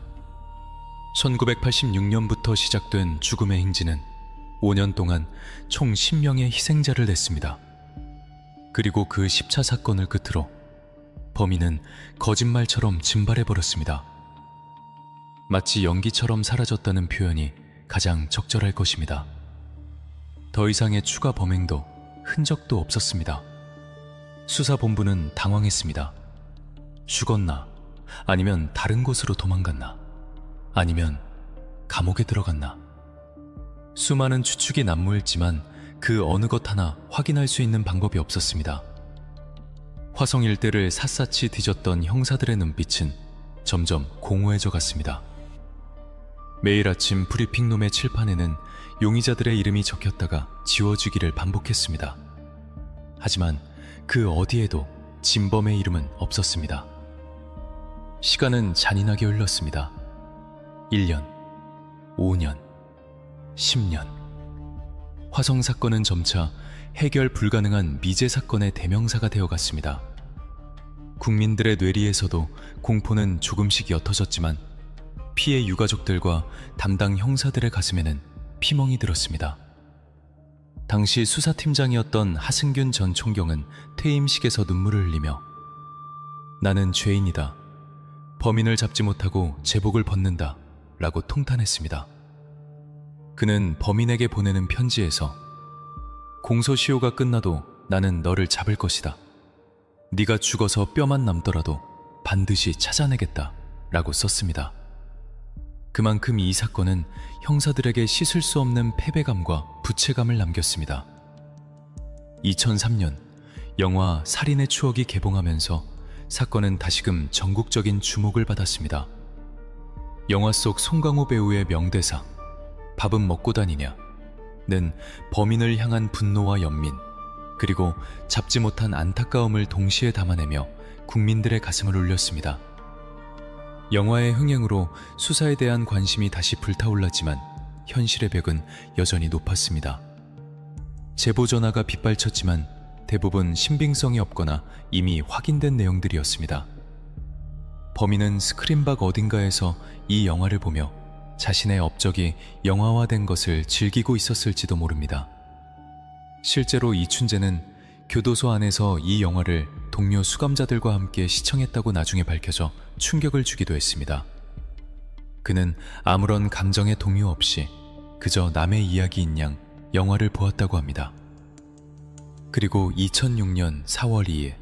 Speaker 1: 1986년부터 시작된 죽음의 행진은 5년 동안 총 10명의 희생자를 냈습니다. 그리고 그 10차 사건을 끝으로 범인은 거짓말처럼 증발해버렸습니다. 마치 연기처럼 사라졌다는 표현이 가장 적절할 것입니다. 더 이상의 추가 범행도 흔적도 없었습니다. 수사본부는 당황했습니다. 죽었나? 아니면 다른 곳으로 도망갔나? 아니면 감옥에 들어갔나? 수많은 추측이 난무했지만 그 어느 것 하나 확인할 수 있는 방법이 없었습니다. 화성 일대를 샅샅이 뒤졌던 형사들의 눈빛은 점점 공허해져 갔습니다. 매일 아침 브리핑룸의 칠판에는 용의자들의 이름이 적혔다가 지워지기를 반복했습니다. 하지만 그 어디에도 진범의 이름은 없었습니다. 시간은 잔인하게 흘렀습니다. 1년, 5년, 10년. 화성 사건은 점차 해결 불가능한 미제 사건의 대명사가 되어갔습니다. 국민들의 뇌리에서도 공포는 조금씩 옅어졌지만 피해 유가족들과 담당 형사들의 가슴에는 피멍이 들었습니다. 당시 수사팀장이었던 하승균 전 총경은 퇴임식에서 눈물을 흘리며 나는 죄인이다. 범인을 잡지 못하고 제복을 벗는다. 라고 통탄했습니다. 그는 범인에게 보내는 편지에서 공소시효가 끝나도 나는 너를 잡을 것이다. 네가 죽어서 뼈만 남더라도 반드시 찾아내겠다. 라고 썼습니다. 그만큼 이 사건은 형사들에게 씻을 수 없는 패배감과 부채감을 남겼습니다. 2003년 영화 살인의 추억이 개봉하면서 사건은 다시금 전국적인 주목을 받았습니다. 영화 속 송강호 배우의 명대사 밥은 먹고 다니냐 는 범인을 향한 분노와 연민 그리고 잡지 못한 안타까움을 동시에 담아내며 국민들의 가슴을 울렸습니다. 영화의 흥행으로 수사에 대한 관심이 다시 불타올랐지만 현실의 벽은 여전히 높았습니다. 제보 전화가 빗발쳤지만 대부분 신빙성이 없거나 이미 확인된 내용들이었습니다. 범인은 스크린박 어딘가에서 이 영화를 보며 자신의 업적이 영화화된 것을 즐기고 있었을지도 모릅니다. 실제로 이춘재는 교도소 안에서 이 영화를 동료 수감자들과 함께 시청했다고 나중에 밝혀져 충격을 주기도 했습니다. 그는 아무런 감정의 동요 없이 그저 남의 이야기인 양 영화를 보았다고 합니다. 그리고 2006년 4월 2일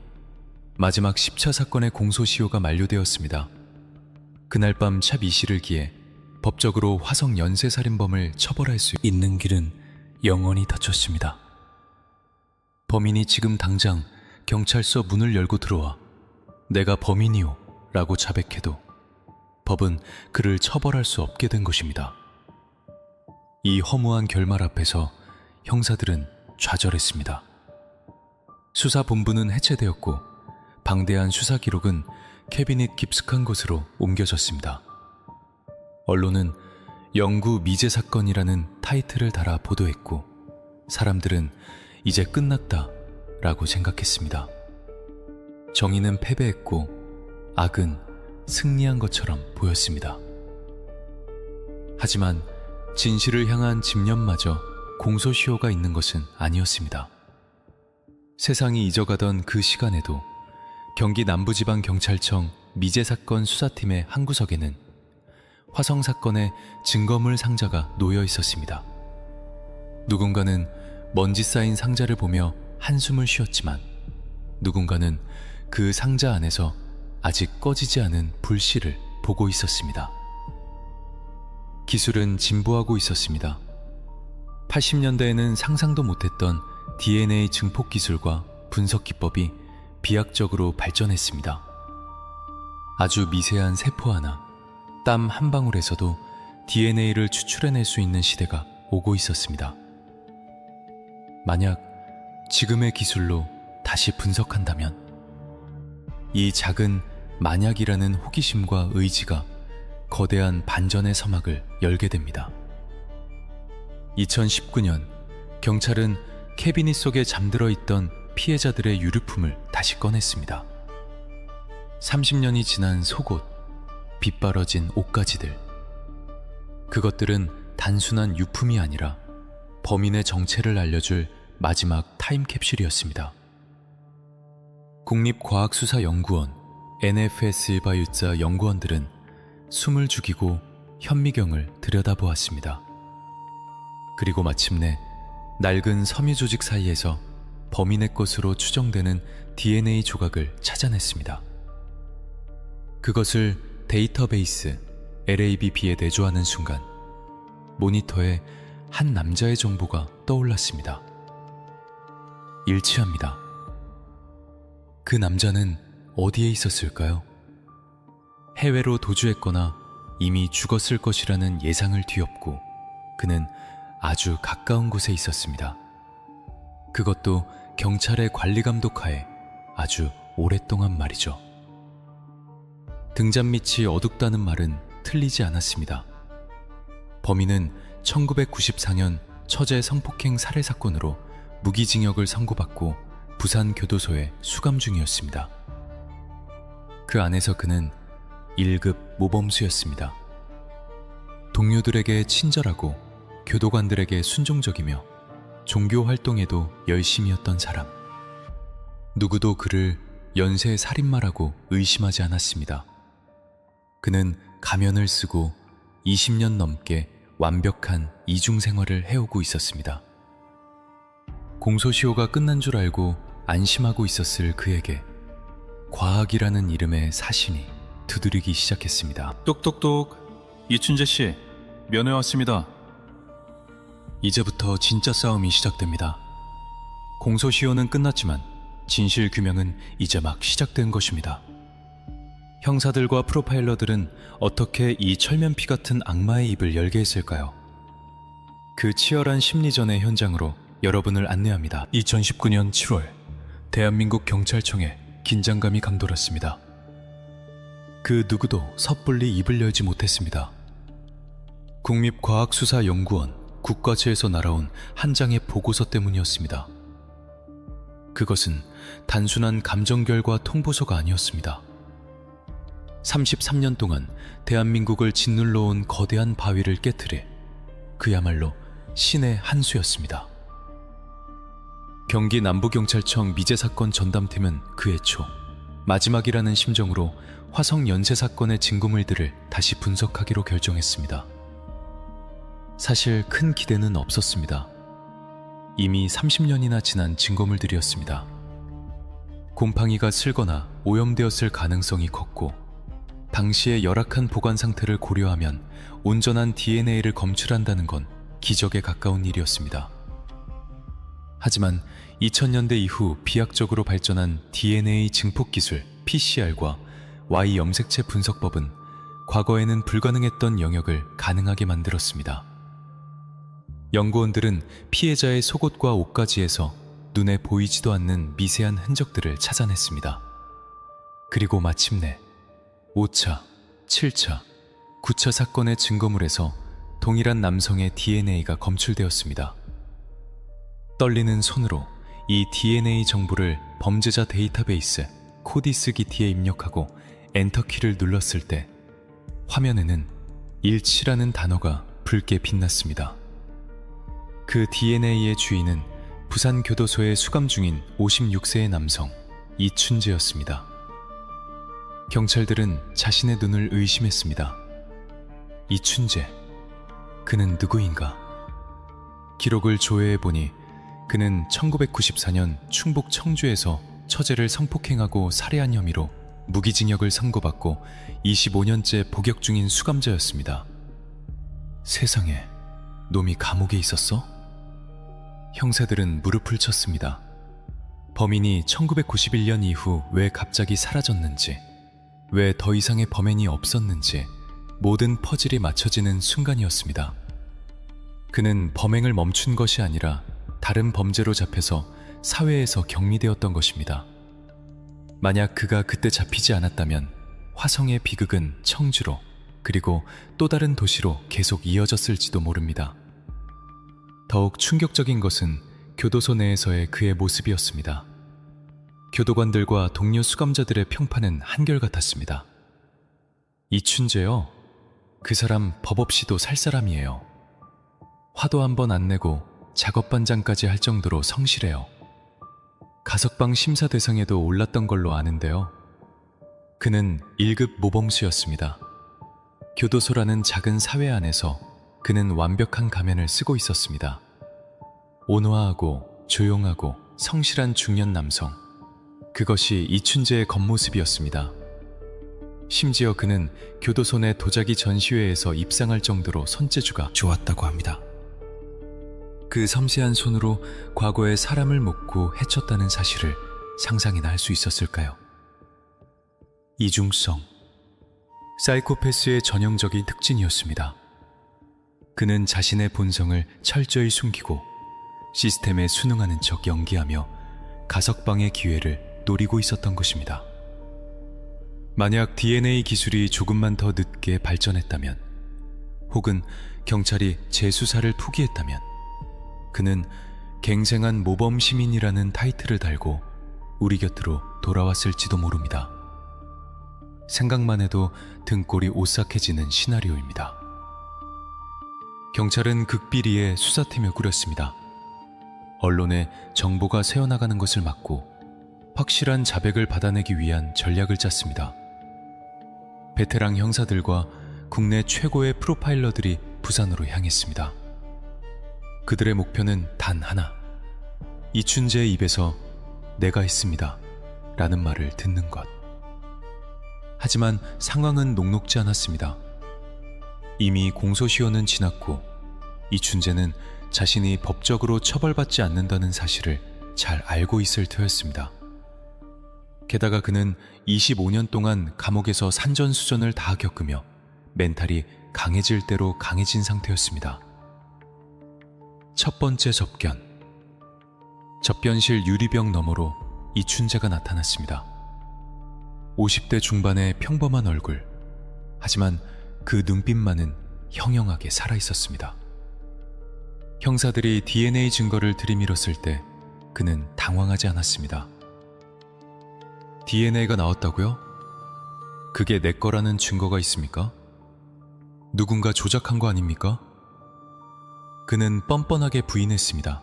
Speaker 1: 마지막 10차 사건의 공소시효가 만료되었습니다. 그날 밤 샵 이시를 기해 법적으로 화성 연쇄살인범을 처벌할 수 있는 길은 영원히 닫혔습니다. 범인이 지금 당장 경찰서 문을 열고 들어와 내가 범인이오 라고 자백해도 법은 그를 처벌할 수 없게 된 것입니다. 이 허무한 결말 앞에서 형사들은 좌절했습니다. 수사본부는 해체되었고 방대한 수사 기록은 캐비닛 깊숙한 곳으로 옮겨졌습니다. 언론은 영구 미제 사건이라는 타이틀을 달아 보도했고 사람들은 이제 끝났다 라고 생각했습니다. 정의는 패배했고 악은 승리한 것처럼 보였습니다. 하지만 진실을 향한 집념마저 공소시효가 있는 것은 아니었습니다. 세상이 잊어가던 그 시간에도 경기 남부지방경찰청 미제사건 수사팀의 한 구석에는 화성 사건의 증거물 상자가 놓여 있었습니다. 누군가는 먼지 쌓인 상자를 보며 한숨을 쉬었지만 누군가는 그 상자 안에서 아직 꺼지지 않은 불씨를 보고 있었습니다. 기술은 진보하고 있었습니다. 80년대에는 상상도 못했던 DNA 증폭 기술과 분석 기법이 비약적으로 발전했습니다. 아주 미세한 세포 하나, 땀 한 방울에서도 DNA를 추출해낼 수 있는 시대가 오고 있었습니다. 만약 지금의 기술로 다시 분석한다면 이 작은 만약이라는 호기심과 의지가 거대한 반전의 서막을 열게 됩니다. 2019년 경찰은 캐비닛 속에 잠들어 있던 피해자들의 유류품을 다시 꺼냈습니다. 30년이 지난 속옷, 빗바러진 옷가지들. 그것들은 단순한 유품이 아니라 범인의 정체를 알려줄 마지막 타임캡슐이었습니다. 국립과학수사연구원 NFS1바유자 연구원들은 숨을 죽이고 현미경을 들여다보았습니다. 그리고 마침내 낡은 섬유 조직 사이에서 범인의 것으로 추정되는 DNA 조각을 찾아냈습니다. 그것을 데이터베이스 LABP에 내조하는 순간 모니터에 한 남자의 정보가 떠올랐습니다. 일치합니다. 그 남자는 어디에 있었을까요? 해외로 도주했거나 이미 죽었을 것이라는 예상을 뒤엎고 그는 아주 가까운 곳에 있었습니다. 그것도 경찰의 관리 감독하에 아주 오랫동안 말이죠. 등잔밑이 어둡다는 말은 틀리지 않았습니다. 범인은 1994년 처제 성폭행 살해 사건으로 무기징역을 선고받고 부산 교도소에 수감 중이었습니다. 그 안에서 그는 1급 모범수였습니다. 동료들에게 친절하고 교도관들에게 순종적이며 종교 활동에도 열심이었던 사람. 누구도 그를 연쇄 살인마라고 의심하지 않았습니다. 그는 가면을 쓰고 20년 넘게 완벽한 이중생활을 해오고 있었습니다. 공소시효가 끝난 줄 알고 안심하고 있었을 그에게 과학이라는 이름의 사신이 두드리기 시작했습니다.
Speaker 2: 똑똑똑, 이춘재 씨, 면회 왔습니다.
Speaker 1: 이제부터 진짜 싸움이 시작됩니다. 공소시효는 끝났지만 진실 규명은 이제 막 시작된 것입니다. 형사들과 프로파일러들은 어떻게 이 철면피 같은 악마의 입을 열게 했을까요? 그 치열한 심리전의 현장으로 여러분을 안내합니다. 2019년 7월 대한민국 경찰청에 긴장감이 감돌았습니다. 그 누구도 섣불리 입을 열지 못했습니다. 국립과학수사연구원 국과지에서 날아온 한 장의 보고서 때문이었습니다. 그것은 단순한 감정결과 통보서가 아니었습니다. 33년 동안 대한민국을 짓눌러온 거대한 바위를 깨트릴 그야말로 신의 한 수였습니다. 경기 남부경찰청 미제사건 전담팀은 그해 초 마지막이라는 심정으로 화성 연쇄 사건의 증거물들을 다시 분석하기로 결정했습니다. 사실 큰 기대는 없었습니다. 이미 30년이나 지난 증거물들이었습니다. 곰팡이가 슬거나 오염되었을 가능성이 컸고, 당시의 열악한 보관 상태를 고려하면 온전한 DNA를 검출한다는 건 기적에 가까운 일이었습니다. 하지만 2000년대 이후 비약적으로 발전한 DNA 증폭 기술 PCR과 Y 염색체 분석법은 과거에는 불가능했던 영역을 가능하게 만들었습니다. 연구원들은 피해자의 속옷과 옷가지에서 눈에 보이지도 않는 미세한 흔적들을 찾아냈습니다. 그리고 마침내 5차, 7차, 9차 사건의 증거물에서 동일한 남성의 DNA가 검출되었습니다. 떨리는 손으로 이 DNA 정보를 범죄자 데이터베이스 코디스기티에 입력하고 엔터키를 눌렀을 때 화면에는 일치라는 단어가 붉게 빛났습니다. 그 DNA의 주인은 부산교도소에 수감 중인 56세의 남성 이춘재였습니다. 경찰들은 자신의 눈을 의심했습니다. 이춘재, 그는 누구인가? 기록을 조회해보니 그는 1994년 충북 청주에서 처제를 성폭행하고 살해한 혐의로 무기징역을 선고받고 25년째 복역 중인 수감자였습니다. 세상에, 놈이 감옥에 있었어? 형사들은 무릎을 쳤습니다. 범인이 1991년 이후 왜 갑자기 사라졌는지, 왜 더 이상의 범행이 없었는지 모든 퍼즐이 맞춰지는 순간이었습니다. 그는 범행을 멈춘 것이 아니라 다른 범죄로 잡혀서 사회에서 격리되었던 것입니다. 만약 그가 그때 잡히지 않았다면 화성의 비극은 청주로, 그리고 또 다른 도시로 계속 이어졌을지도 모릅니다. 더욱 충격적인 것은 교도소 내에서의 그의 모습이었습니다. 교도관들과 동료 수감자들의 평판은 한결같았습니다. 이춘재요? 그 사람 법 없이도 살 사람이에요. 화도 한 번 안 내고 작업반장까지 할 정도로 성실해요. 가석방 심사 대상에도 올랐던 걸로 아는데요. 그는 1급 모범수였습니다. 교도소라는 작은 사회 안에서 그는 완벽한 가면을 쓰고 있었습니다. 온화하고 조용하고 성실한 중년 남성, 그것이 이춘재의 겉모습이었습니다. 심지어 그는 교도소 내 도자기 전시회에서 입상할 정도로 손재주가 좋았다고 합니다. 그 섬세한 손으로 과거에 사람을 묶고 해쳤다는 사실을 상상이나 할 수 있었을까요? 이중성, 사이코패스의 전형적인 특징이었습니다. 그는 자신의 본성을 철저히 숨기고 시스템에 순응하는 척 연기하며 가석방의 기회를 노리고 있었던 것입니다. 만약 DNA 기술이 조금만 더 늦게 발전했다면, 혹은 경찰이 재수사를 포기했다면, 그는 갱생한 모범 시민이라는 타이틀을 달고 우리 곁으로 돌아왔을지도 모릅니다. 생각만 해도 등골이 오싹해지는 시나리오입니다. 경찰은 극비리에 수사팀을 꾸렸습니다. 언론에 정보가 새어나가는 것을 막고 확실한 자백을 받아내기 위한 전략을 짰습니다. 베테랑 형사들과 국내 최고의 프로파일러들이 부산으로 향했습니다. 그들의 목표는 단 하나, 이춘재의 입에서 내가 했습니다 라는 말을 듣는 것. 하지만 상황은 녹록지 않았습니다. 이미 공소시효는 지났고 이춘재는 자신이 법적으로 처벌받지 않는다는 사실을 잘 알고 있을 터였습니다. 게다가 그는 25년 동안 감옥에서 산전수전을 다 겪으며 멘탈이 강해질 대로 강해진 상태였습니다. 첫 번째 접견. 접견실 유리병 너머로 이춘재가 나타났습니다. 50대 중반의 평범한 얼굴, 하지만 그 눈빛만은 형형하게 살아있었습니다. 형사들이 DNA 증거를 들이밀었을 때 그는 당황하지 않았습니다. DNA가 나왔다고요? 그게 내 거라는 증거가 있습니까? 누군가 조작한 거 아닙니까? 그는 뻔뻔하게 부인했습니다.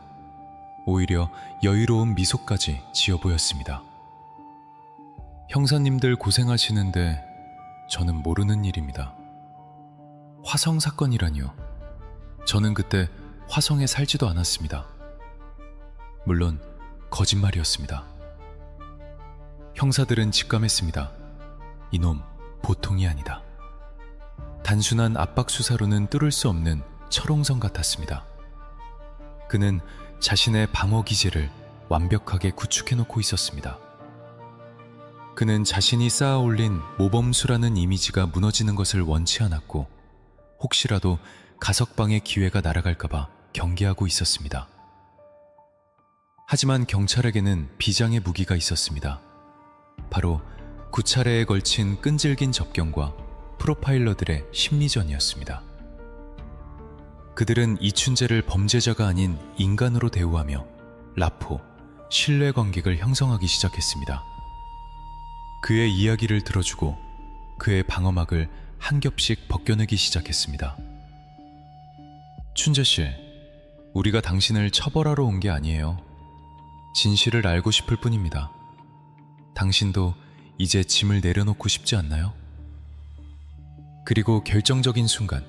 Speaker 1: 오히려 여유로운 미소까지 지어 보였습니다. 형사님들 고생하시는데 저는 모르는 일입니다. 화성 사건이라니요. 저는 그때 화성에 살지도 않았습니다. 물론 거짓말이었습니다. 형사들은 직감했습니다. 이놈 보통이 아니다. 단순한 압박 수사로는 뚫을 수 없는 철옹성 같았습니다. 그는 자신의 방어 기제를 완벽하게 구축해놓고 있었습니다. 그는 자신이 쌓아올린 모범수라는 이미지가 무너지는 것을 원치 않았고 혹시라도 가석방의 기회가 날아갈까봐 경계하고 있었습니다. 하지만 경찰에게는 비장의 무기가 있었습니다. 바로 9차례에 걸친 끈질긴 접견과 프로파일러들의 심리전이었습니다. 그들은 이춘재를 범죄자가 아닌 인간으로 대우하며 라포, 신뢰관계를 형성하기 시작했습니다. 그의 이야기를 들어주고 그의 방어막을 한 겹씩 벗겨내기 시작했습니다. 춘재씨, 우리가 당신을 처벌하러 온 게 아니에요. 진실을 알고 싶을 뿐입니다. 당신도 이제 짐을 내려놓고 싶지 않나요? 그리고 결정적인 순간,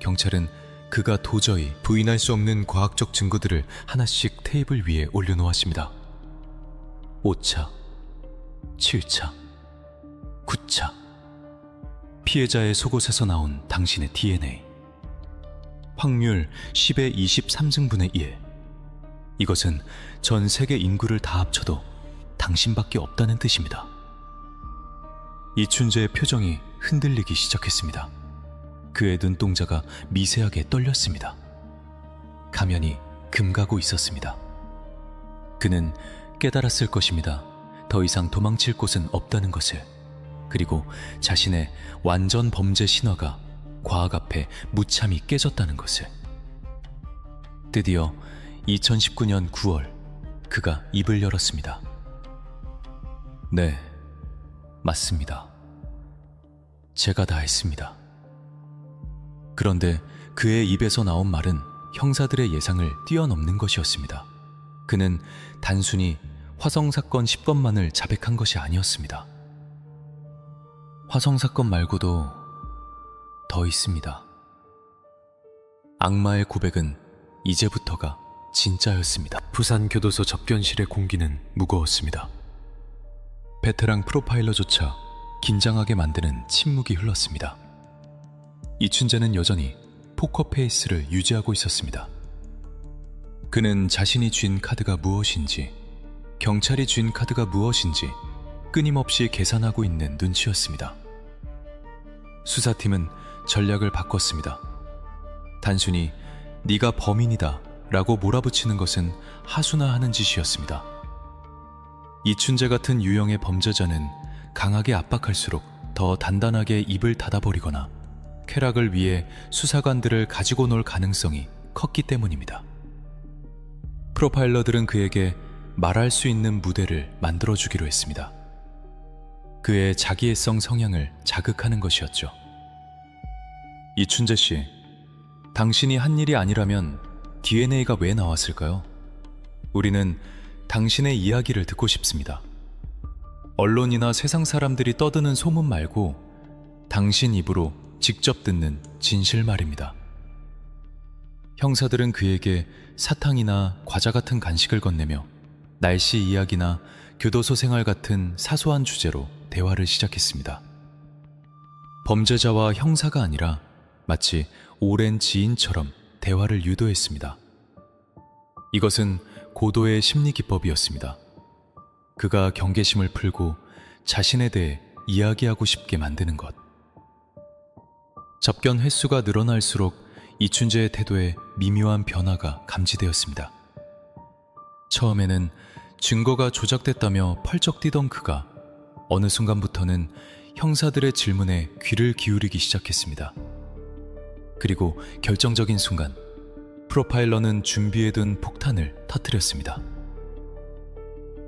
Speaker 1: 경찰은 그가 도저히 부인할 수 없는 과학적 증거들을 하나씩 테이블 위에 올려놓았습니다. 5차, 7차, 9차. 피해자의 속옷에서 나온 당신의 DNA. 확률 10의 23승분의 1. 이것은 전 세계 인구를 다 합쳐도 당신밖에 없다는 뜻입니다. 이춘재의 표정이 흔들리기 시작했습니다. 그의 눈동자가 미세하게 떨렸습니다. 가면이 금가고 있었습니다. 그는 깨달았을 것입니다. 더 이상 도망칠 곳은 없다는 것을. 그리고 자신의 완전 범죄 신화가 과학 앞에 무참히 깨졌다는 것을. 드디어 2019년 9월 그가 입을 열었습니다. 네, 맞습니다. 제가 다 했습니다. 그런데 그의 입에서 나온 말은 형사들의 예상을 뛰어넘는 것이었습니다. 그는 단순히 화성사건 10건만을 자백한 것이 아니었습니다. 화성사건 말고도 더 있습니다. 악마의 고백은 이제부터가 진짜였습니다. 부산교도소 접견실의 공기는 무거웠습니다. 베테랑 프로파일러조차 긴장하게 만드는 침묵이 흘렀습니다. 이춘재는 여전히 포커페이스를 유지하고 있었습니다. 그는 자신이 쥔 카드가 무엇인지, 경찰이 쥔 카드가 무엇인지 끊임없이 계산하고 있는 눈치였습니다. 수사팀은 전략을 바꿨습니다. 단순히 네가 범인이다 라고 몰아붙이는 것은 하수나 하는 짓이었습니다. 이춘재 같은 유형의 범죄자는 강하게 압박할수록 더 단단하게 입을 닫아버리거나 쾌락을 위해 수사관들을 가지고 놀 가능성이 컸기 때문입니다. 프로파일러들은 그에게 말할 수 있는 무대를 만들어주기로 했습니다. 그의 자기애성 성향을 자극하는 것이었죠. 이춘재 씨, 당신이 한 일이 아니라면 DNA가 왜 나왔을까요? 우리는 당신의 이야기를 듣고 싶습니다. 언론이나 세상 사람들이 떠드는 소문 말고 당신 입으로 직접 듣는 진실 말입니다. 형사들은 그에게 사탕이나 과자 같은 간식을 건네며 날씨 이야기나 교도소 생활 같은 사소한 주제로 대화를 시작했습니다. 범죄자와 형사가 아니라 마치 오랜 지인처럼 대화를 유도했습니다. 이것은 고도의 심리 기법이었습니다. 그가 경계심을 풀고 자신에 대해 이야기하고 싶게 만드는 것. 접견 횟수가 늘어날수록 이춘재의 태도에 미묘한 변화가 감지되었습니다. 처음에는 증거가 조작됐다며 펄쩍 뛰던 그가 어느 순간부터는 형사들의 질문에 귀를 기울이기 시작했습니다. 그리고 결정적인 순간 프로파일러는 준비해둔 폭탄을 터뜨렸습니다.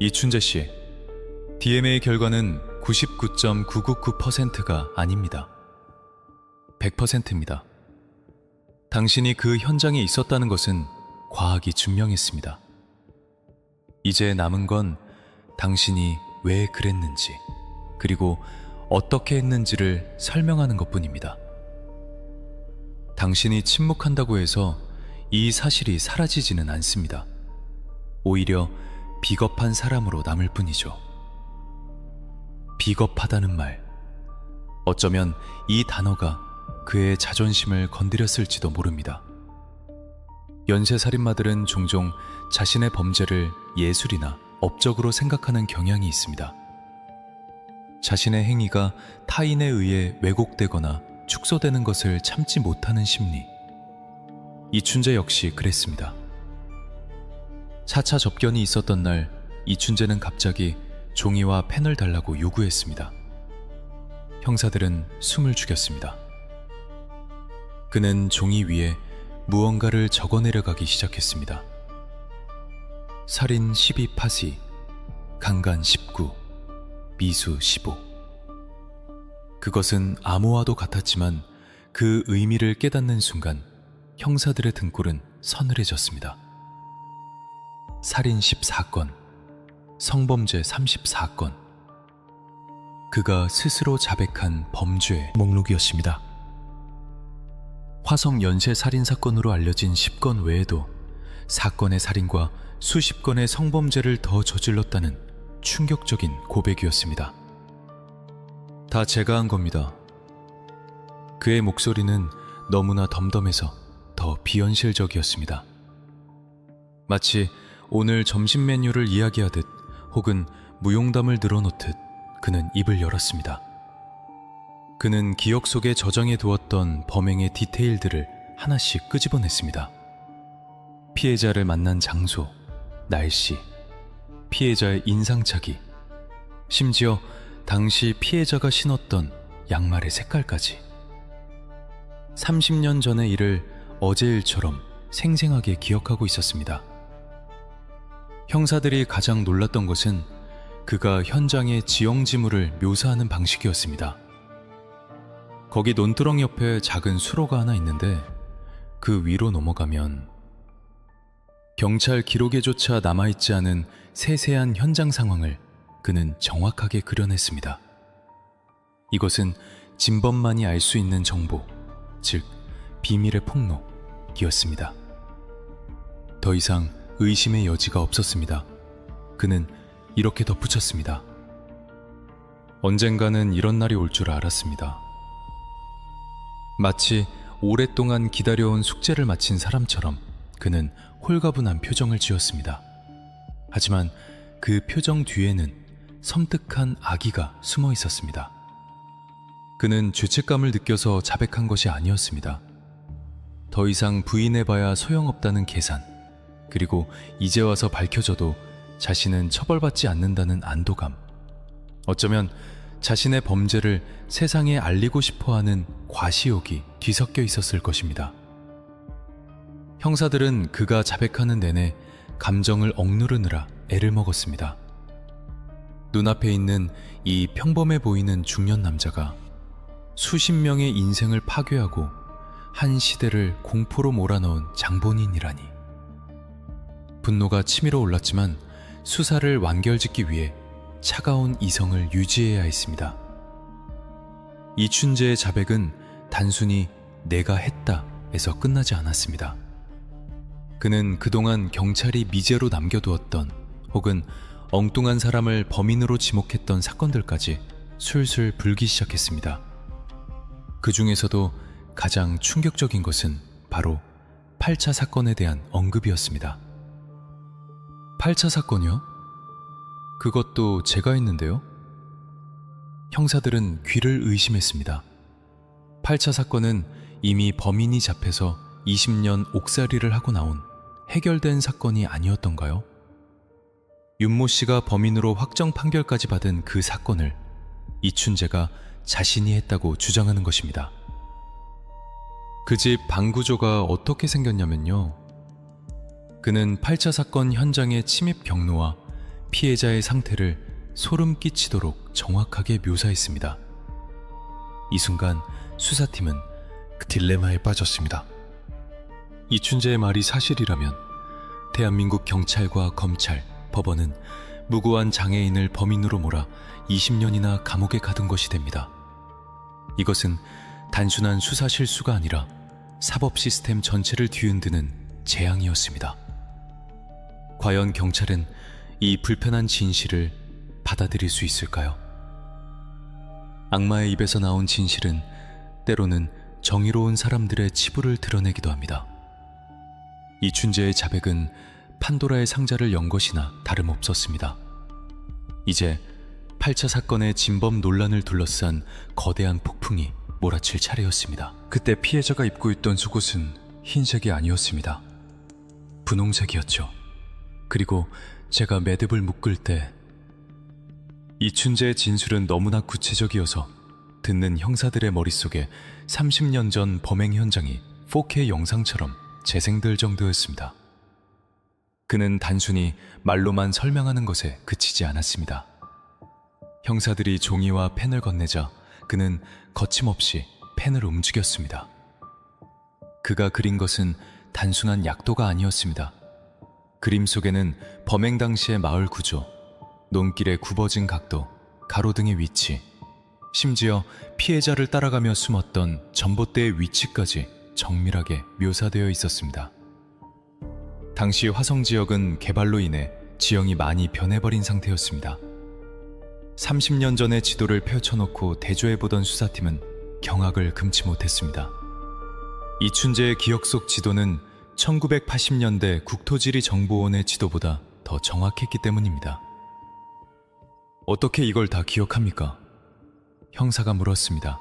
Speaker 1: 이춘재 씨, DMA 결과는 99.999%가 아닙니다. 100%입니다. 당신이 그 현장에 있었다는 것은 과학이 증명했습니다. 이제 남은 건 당신이 왜 그랬는지, 그리고 어떻게 했는지를 설명하는 것뿐입니다. 당신이 침묵한다고 해서 이 사실이 사라지지는 않습니다. 오히려 비겁한 사람으로 남을 뿐이죠. 비겁하다는 말, 어쩌면 이 단어가 그의 자존심을 건드렸을지도 모릅니다. 연쇄살인마들은 종종 자신의 범죄를 예술이나 업적으로 생각하는 경향이 있습니다. 자신의 행위가 타인에 의해 왜곡되거나 축소되는 것을 참지 못하는 심리. 이춘재 역시 그랬습니다. 4차 접견이 있었던 날, 이춘재는 갑자기 종이와 펜을 달라고 요구했습니다. 형사들은 숨을 죽였습니다. 그는 종이 위에 무언가를 적어내려가기 시작했습니다. 살인 12 파시, 강간 19, 미수 15. 그것은 암호와도 같았지만 그 의미를 깨닫는 순간 형사들의 등골은 서늘해졌습니다. 살인 14건, 성범죄 34건. 그가 스스로 자백한 범죄의 목록이었습니다. 화성 연쇄 살인 사건으로 알려진 10건 외에도 사건의 살인과 수십 건의 성범죄를 더 저질렀다는 충격적인 고백이었습니다. 다 제가 한 겁니다. 그의 목소리는 너무나 덤덤해서 더 비현실적이었습니다. 마치 오늘 점심 메뉴를 이야기하듯 혹은 무용담을 늘어놓듯 그는 입을 열었습니다. 그는 기억 속에 저장해 두었던 범행의 디테일들을 하나씩 끄집어냈습니다. 피해자를 만난 장소, 날씨, 피해자의 인상착의, 심지어 당시 피해자가 신었던 양말의 색깔까지. 30년 전의 일을 어제 일처럼 생생하게 기억하고 있었습니다. 형사들이 가장 놀랐던 것은 그가 현장의 지형지물을 묘사하는 방식이었습니다. 거기 논두렁 옆에 작은 수로가 하나 있는데 그 위로 넘어가면 경찰 기록에조차 남아있지 않은 세세한 현장 상황을 그는 정확하게 그려냈습니다. 이것은 진범만이 알 수 있는 정보, 즉 비밀의 폭로이었습니다. 더 이상 의심의 여지가 없었습니다. 그는 이렇게 덧붙였습니다. 언젠가는 이런 날이 올 줄 알았습니다. 마치 오랫동안 기다려온 숙제를 마친 사람처럼 그는 홀가분한 표정을 지었습니다. 하지만 그 표정 뒤에는 섬뜩한 악의가 숨어 있었습니다. 그는 죄책감을 느껴서 자백한 것이 아니었습니다. 더 이상 부인해봐야 소용없다는 계산, 그리고 이제 와서 밝혀져도 자신은 처벌받지 않는다는 안도감, 어쩌면 자신의 범죄를 세상에 알리고 싶어하는 과시욕이 뒤섞여 있었을 것입니다. 형사들은 그가 자백하는 내내 감정을 억누르느라 애를 먹었습니다. 눈앞에 있는 이 평범해 보이는 중년 남자가 수십 명의 인생을 파괴하고 한 시대를 공포로 몰아넣은 장본인이라니. 분노가 치밀어 올랐지만 수사를 완결짓기 위해 차가운 이성을 유지해야 했습니다. 이춘재의 자백은 단순히 내가 했다에서 끝나지 않았습니다. 그는 그동안 경찰이 미제로 남겨두었던 혹은 엉뚱한 사람을 범인으로 지목했던 사건들까지 술술 불기 시작했습니다. 그 중에서도 가장 충격적인 것은 바로 8차 사건에 대한 언급이었습니다. 8차 사건이요? 그것도 제가 했는데요? 형사들은 귀를 의심했습니다. 8차 사건은 이미 범인이 잡혀서 20년 옥살이를 하고 나온 해결된 사건이 아니었던가요? 윤모 씨가 범인으로 확정 판결까지 받은 그 사건을 이춘재가 자신이 했다고 주장하는 것입니다. 그 집 방 구조가 어떻게 생겼냐면요, 그는 8차 사건 현장의 침입 경로와 피해자의 상태를 소름 끼치도록 정확하게 묘사했습니다. 이 순간 수사팀은 그 딜레마에 빠졌습니다. 이춘재의 말이 사실이라면 대한민국 경찰과 검찰, 법원은 무고한 장애인을 범인으로 몰아 20년이나 감옥에 가둔 것이 됩니다. 이것은 단순한 수사 실수가 아니라 사법 시스템 전체를 뒤흔드는 재앙이었습니다. 과연 경찰은 이 불편한 진실을 받아들일 수 있을까요? 악마의 입에서 나온 진실은 때로는 정의로운 사람들의 치부를 드러내기도 합니다. 이춘재의 자백은 판도라의 상자를 연 것이나 다름없었습니다. 이제 8차 사건의 진범 논란을 둘러싼 거대한 폭풍이 몰아칠 차례였습니다. 그때 피해자가 입고 있던 속옷은 흰색이 아니었습니다. 분홍색이었죠. 그리고 제가 매듭을 묶을 때 이춘재의 진술은 너무나 구체적이어서 듣는 형사들의 머릿속에 30년 전 범행 현장이 4K 영상처럼 재생될 정도였습니다. 그는 단순히 말로만 설명하는 것에 그치지 않았습니다. 형사들이 종이와 펜을 건네자 그는 거침없이 펜을 움직였습니다. 그가 그린 것은 단순한 약도가 아니었습니다. 그림 속에는 범행 당시의 마을 구조, 논길의 굽어진 각도, 가로등의 위치, 심지어 피해자를 따라가며 숨었던 전봇대의 위치까지 정밀하게 묘사되어 있었습니다. 당시 화성 지역은 개발로 인해 지형이 많이 변해버린 상태였습니다. 30년 전의 지도를 펼쳐놓고 대조해보던 수사팀은 경악을 금치 못했습니다. 이춘재의 기억 속 지도는 1980년대 국토지리정보원의 지도보다 더 정확했기 때문입니다. 어떻게 이걸 다 기억합니까? 형사가 물었습니다.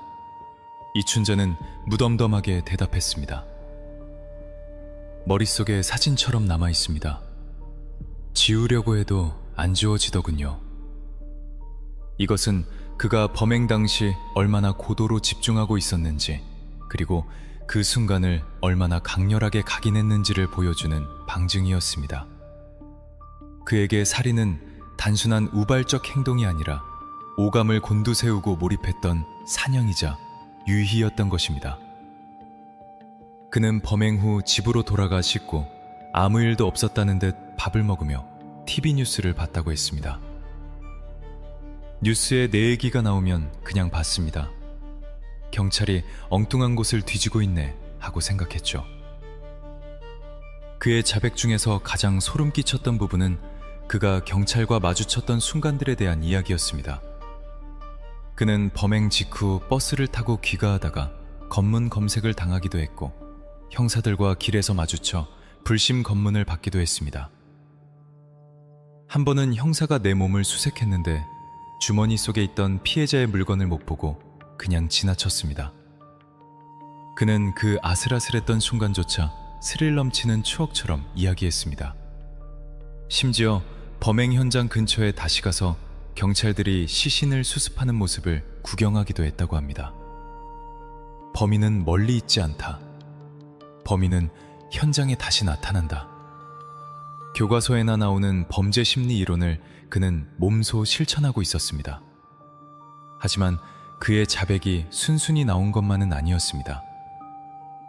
Speaker 1: 이춘재는 무덤덤하게 대답했습니다. 머릿속에 사진처럼 남아 있습니다. 지우려고 해도 안 지워지더군요. 이것은 그가 범행 당시 얼마나 고도로 집중하고 있었는지, 그리고 그 순간을 얼마나 강렬하게 각인했는지를 보여주는 방증이었습니다. 그에게 살인은 단순한 우발적 행동이 아니라 오감을 곤두세우고 몰입했던 사냥이자 유희였던 것입니다. 그는 범행 후 집으로 돌아가 씻고 아무 일도 없었다는 듯 밥을 먹으며 TV 뉴스를 봤다고 했습니다. 뉴스에 내 얘기가 나오면 그냥 봤습니다. 경찰이 엉뚱한 곳을 뒤지고 있네 하고 생각했죠. 그의 자백 중에서 가장 소름 끼쳤던 부분은 그가 경찰과 마주쳤던 순간들에 대한 이야기였습니다. 그는 범행 직후 버스를 타고 귀가하다가 검문 검색을 당하기도 했고 형사들과 길에서 마주쳐 불심 검문을 받기도 했습니다. 한 번은 형사가 내 몸을 수색했는데 주머니 속에 있던 피해자의 물건을 못 보고 그냥 지나쳤습니다. 그는 그 아슬아슬했던 순간조차 스릴 넘치는 추억처럼 이야기했습니다. 심지어 범행 현장 근처에 다시 가서 경찰들이 시신을 수습하는 모습을 구경하기도 했다고 합니다. 범인은 멀리 있지 않다. 범인은 현장에 다시 나타난다. 교과서에나 나오는 범죄 심리 이론을 그는 몸소 실천하고 있었습니다. 하지만 그의 자백이 순순히 나온 것만은 아니었습니다.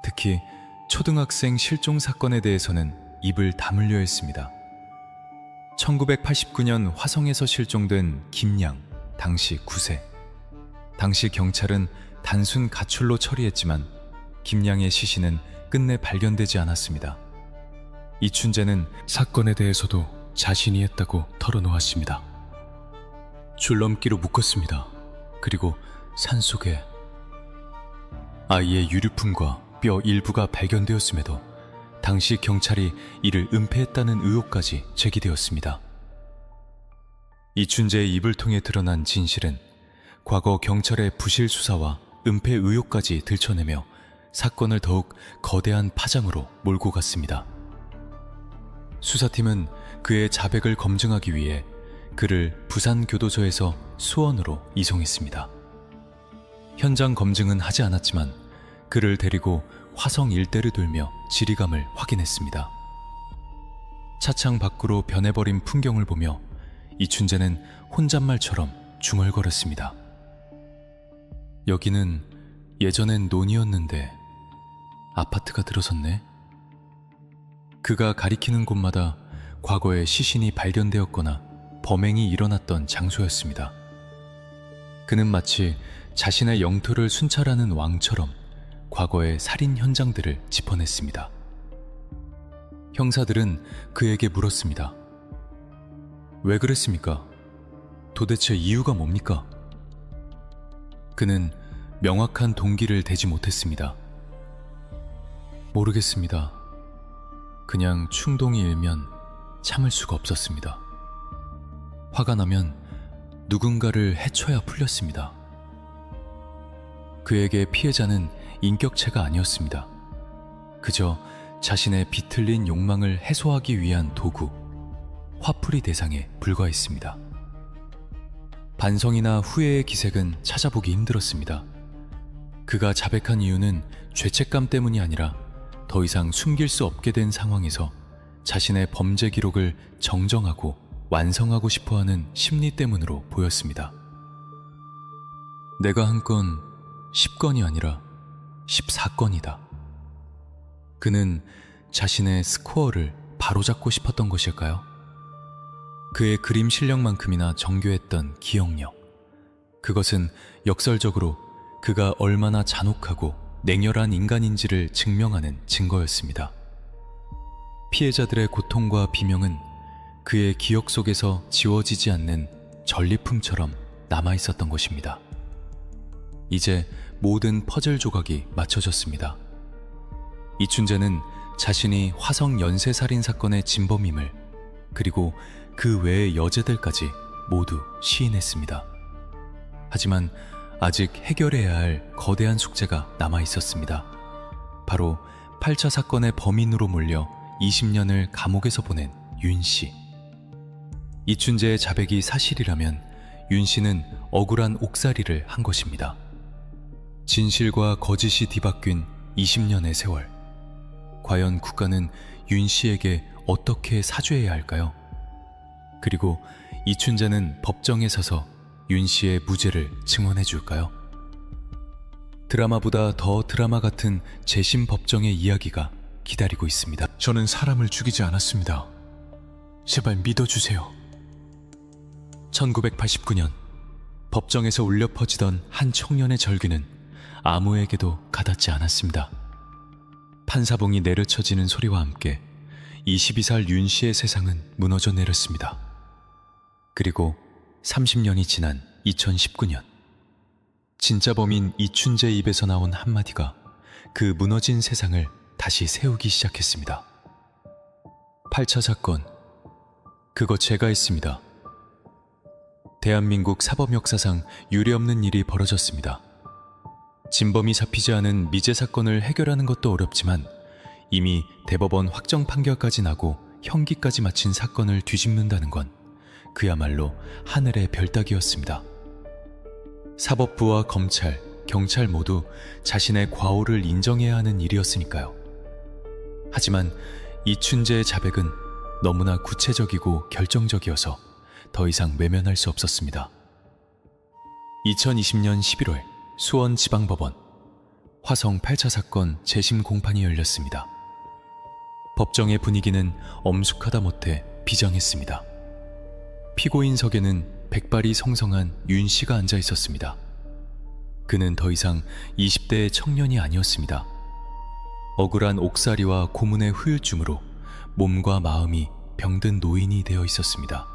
Speaker 1: 특히 초등학생 실종 사건에 대해서는 입을 다물려 했습니다. 1989년 화성에서 실종된 김양, 당시 9세. 당시 경찰은 단순 가출로 처리했지만 김양의 시신은 끝내 발견되지 않았습니다. 이춘재는 사건에 대해서도 자신이 했다고 털어놓았습니다. 줄넘기로 묶었습니다. 그리고 산속에 아이의 유류품과 뼈 일부가 발견되었음에도 당시 경찰이 이를 은폐했다는 의혹까지 제기되었습니다. 이춘재의 입을 통해 드러난 진실은 과거 경찰의 부실 수사와 은폐 의혹까지 들춰내며 사건을 더욱 거대한 파장으로 몰고 갔습니다. 수사팀은 그의 자백을 검증하기 위해 그를 부산교도소에서 수원으로 이송했습니다. 현장 검증은 하지 않았지만 그를 데리고 화성 일대를 돌며 지리감을 확인했습니다. 차창 밖으로 변해버린 풍경을 보며 이춘재는 혼잣말처럼 중얼거렸습니다. 여기는 예전엔 논이었는데 아파트가 들어섰네. 그가 가리키는 곳마다 과거에 시신이 발견되었거나 범행이 일어났던 장소였습니다. 그는 마치 자신의 영토를 순찰하는 왕처럼 과거의 살인 현장들을 짚어냈습니다. 형사들은 그에게 물었습니다. 왜 그랬습니까? 도대체 이유가 뭡니까? 그는 명확한 동기를 대지 못했습니다. 모르겠습니다. 그냥 충동이 일면 참을 수가 없었습니다. 화가 나면 누군가를 해쳐야 풀렸습니다. 그에게 피해자는 인격체가 아니었습니다. 그저 자신의 비틀린 욕망을 해소하기 위한 도구, 화풀이 대상에 불과했습니다. 반성이나 후회의 기색은 찾아보기 힘들었습니다. 그가 자백한 이유는 죄책감 때문이 아니라 더 이상 숨길 수 없게 된 상황에서 자신의 범죄 기록을 정정하고 완성하고 싶어하는 심리 때문으로 보였습니다. 내가 한 건 10건이 아니라 14건이다. 그는 자신의 스코어를 바로잡고 싶었던 것일까요? 그의 그림 실력만큼이나 정교했던 기억력. 그것은 역설적으로 그가 얼마나 잔혹하고 냉혈한 인간인지를 증명하는 증거였습니다. 피해자들의 고통과 비명은 그의 기억 속에서 지워지지 않는 전리품처럼 남아있었던 것입니다. 이제 모든 퍼즐 조각이 맞춰졌습니다. 이춘재는 자신이 화성 연쇄살인 사건의 진범임을, 그리고 그 외의 여죄들까지 모두 시인했습니다. 하지만 아직 해결해야 할 거대한 숙제가 남아있었습니다. 바로 8차 사건의 범인으로 몰려 20년을 감옥에서 보낸 윤 씨. 이춘재의 자백이 사실이라면 윤 씨는 억울한 옥살이를 한 것입니다. 진실과 거짓이 뒤바뀐 20년의 세월. 과연 국가는 윤 씨에게 어떻게 사죄해야 할까요? 그리고 이춘재는 법정에 서서 윤 씨의 무죄를 증언해 줄까요? 드라마보다 더 드라마 같은 재심 법정의 이야기가 기다리고 있습니다. 저는 사람을 죽이지 않았습니다. 제발 믿어주세요. 1989년 법정에서 울려 퍼지던 한 청년의 절규는 아무에게도 가닿지 않았습니다. 판사봉이 내려쳐지는 소리와 함께 22살 윤 씨의 세상은 무너져 내렸습니다. 그리고 30년이 지난 2019년, 진짜 범인 이춘재 입에서 나온 한마디가 그 무너진 세상을 다시 세우기 시작했습니다. 8차 사건, 그거 제가 했습니다. 대한민국 사법 역사상 유례없는 일이 벌어졌습니다. 진범이 잡히지 않은 미제 사건을 해결하는 것도 어렵지만 이미 대법원 확정 판결까지 나고 형기까지 마친 사건을 뒤집는다는 건 그야말로 하늘의 별 따기였습니다. 사법부와 검찰, 경찰 모두 자신의 과오를 인정해야 하는 일이었으니까요. 하지만 이춘재의 자백은 너무나 구체적이고 결정적이어서 더 이상 외면할 수 없었습니다. 2020년 11월 수원지방법원 화성 8차 사건 재심 공판이 열렸습니다. 법정의 분위기는 엄숙하다 못해 비장했습니다. 피고인석에는 백발이 성성한 윤 씨가 앉아 있었습니다. 그는 더 이상 20대의 청년이 아니었습니다. 억울한 옥살이와 고문의 후유증으로 몸과 마음이 병든 노인이 되어 있었습니다.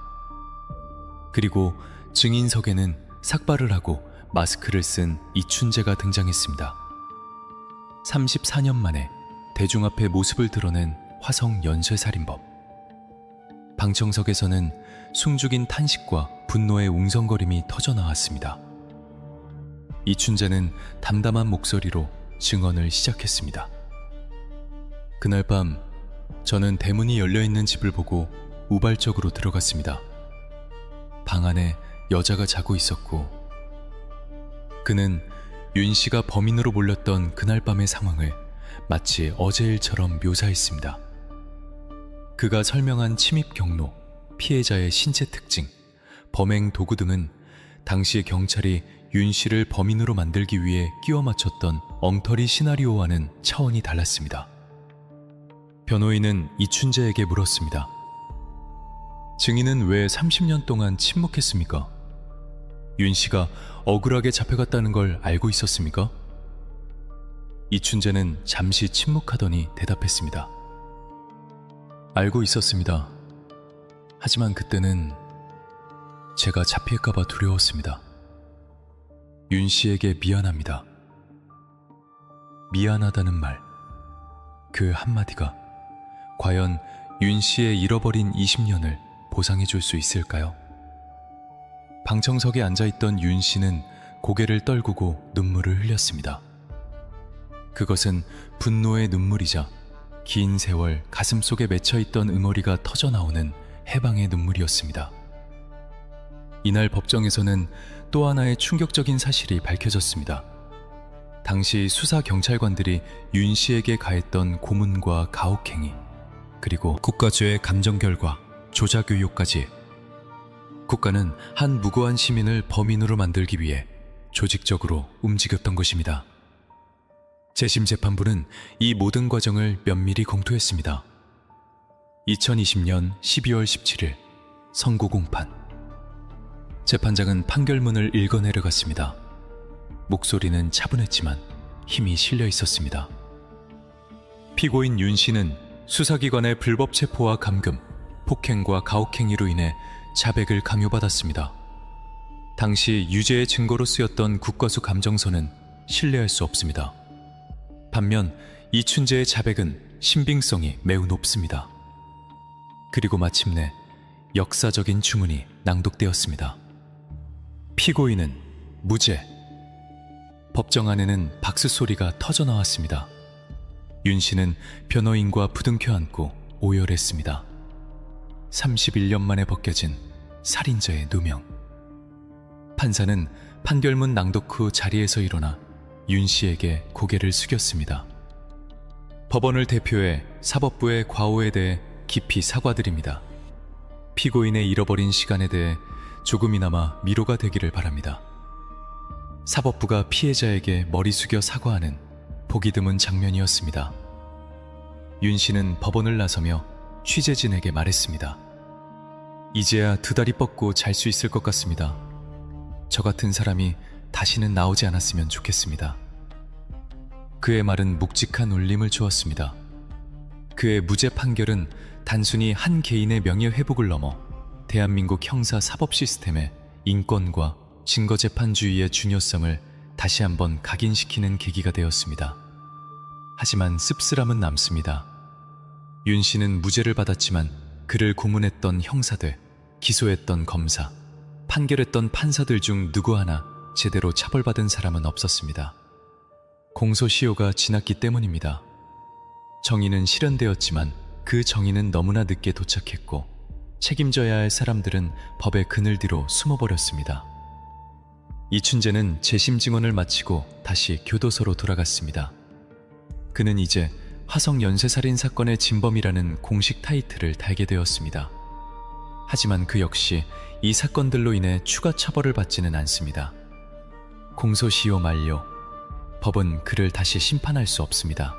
Speaker 1: 그리고 증인석에는 삭발을 하고 마스크를 쓴 이춘재가 등장했습니다. 34년 만에 대중 앞에 모습을 드러낸 화성 연쇄살인범. 방청석에서는 숨죽인 탄식과 분노의 웅성거림이 터져나왔습니다. 이춘재는 담담한 목소리로 증언을 시작했습니다. 그날 밤 저는 대문이 열려있는 집을 보고 우발적으로 들어갔습니다. 방 안에 여자가 자고 있었고, 그는 윤 씨가 범인으로 몰렸던 그날 밤의 상황을 마치 어제 일처럼 묘사했습니다. 그가 설명한 침입 경로, 피해자의 신체 특징, 범행 도구 등은 당시 경찰이 윤 씨를 범인으로 만들기 위해 끼워 맞췄던 엉터리 시나리오와는 차원이 달랐습니다. 변호인은 이춘재에게 물었습니다. 증인은 왜 30년 동안 침묵했습니까? 윤 씨가 억울하게 잡혀갔다는 걸 알고 있었습니까? 이춘재는 잠시 침묵하더니 대답했습니다. 알고 있었습니다. 하지만 그때는 제가 잡힐까봐 두려웠습니다. 윤 씨에게 미안합니다. 미안하다는 말, 그 한마디가 과연 윤 씨의 잃어버린 20년을 보상해 줄 수 있을까요? 방청석에 앉아있던 윤 씨는 고개를 떨구고 눈물을 흘렸습니다. 그것은 분노의 눈물이자 긴 세월 가슴속에 맺혀있던 응어리가 터져나오는 해방의 눈물이었습니다. 이날 법정에서는 또 하나의 충격적인 사실이 밝혀졌습니다. 당시 수사 경찰관들이 윤 씨에게 가했던 고문과 가혹행위, 그리고 국가주의 감정 결과, 조작 의혹까지 국가는 한 무고한 시민을 범인으로 만들기 위해 조직적으로 움직였던 것입니다. 재심 재판부는 이 모든 과정을 면밀히 검토했습니다. 2020년 12월 17일 선고 공판. 재판장은 판결문을 읽어내려갔습니다. 목소리는 차분했지만 힘이 실려 있었습니다. 피고인 윤 씨는 수사기관의 불법 체포와 감금, 폭행과 가혹행위로 인해 자백을 강요받았습니다. 당시 유죄의 증거로 쓰였던 국과수 감정서는 신뢰할 수 없습니다. 반면 이춘재의 자백은 신빙성이 매우 높습니다. 그리고 마침내 역사적인 주문이 낭독되었습니다. 피고인은 무죄. 법정 안에는 박수 소리가 터져나왔습니다. 윤 씨는 변호인과 부둥켜 안고 오열했습니다. 31년 만에 벗겨진 살인자의 누명. 판사는 판결문 낭독 후 자리에서 일어나 윤 씨에게 고개를 숙였습니다. 법원을 대표해 사법부의 과오에 대해 깊이 사과드립니다. 피고인의 잃어버린 시간에 대해 조금이나마 위로가 되기를 바랍니다. 사법부가 피해자에게 머리 숙여 사과하는 보기 드문 장면이었습니다. 윤 씨는 법원을 나서며 취재진에게 말했습니다. 이제야 두 다리 뻗고 잘 수 있을 것 같습니다. 저 같은 사람이 다시는 나오지 않았으면 좋겠습니다. 그의 말은 묵직한 울림을 주었습니다. 그의 무죄 판결은 단순히 한 개인의 명예회복을 넘어 대한민국 형사 사법 시스템의 인권과 증거재판주의의 중요성을 다시 한번 각인시키는 계기가 되었습니다. 하지만 씁쓸함은 남습니다. 윤 씨는 무죄를 받았지만 그를 고문했던 형사들, 기소했던 검사, 판결했던 판사들 중 누구 하나 제대로 처벌받은 사람은 없었습니다. 공소시효가 지났기 때문입니다. 정의는 실현되었지만 그 정의는 너무나 늦게 도착했고 책임져야 할 사람들은 법의 그늘 뒤로 숨어버렸습니다. 이춘재는 재심 증언을 마치고 다시 교도소로 돌아갔습니다. 그는 이제 화성 연쇄살인 사건의 진범이라는 공식 타이틀을 달게 되었습니다. 하지만 그 역시 이 사건들로 인해 추가 처벌을 받지는 않습니다. 공소시효 만료, 법은 그를 다시 심판할 수 없습니다.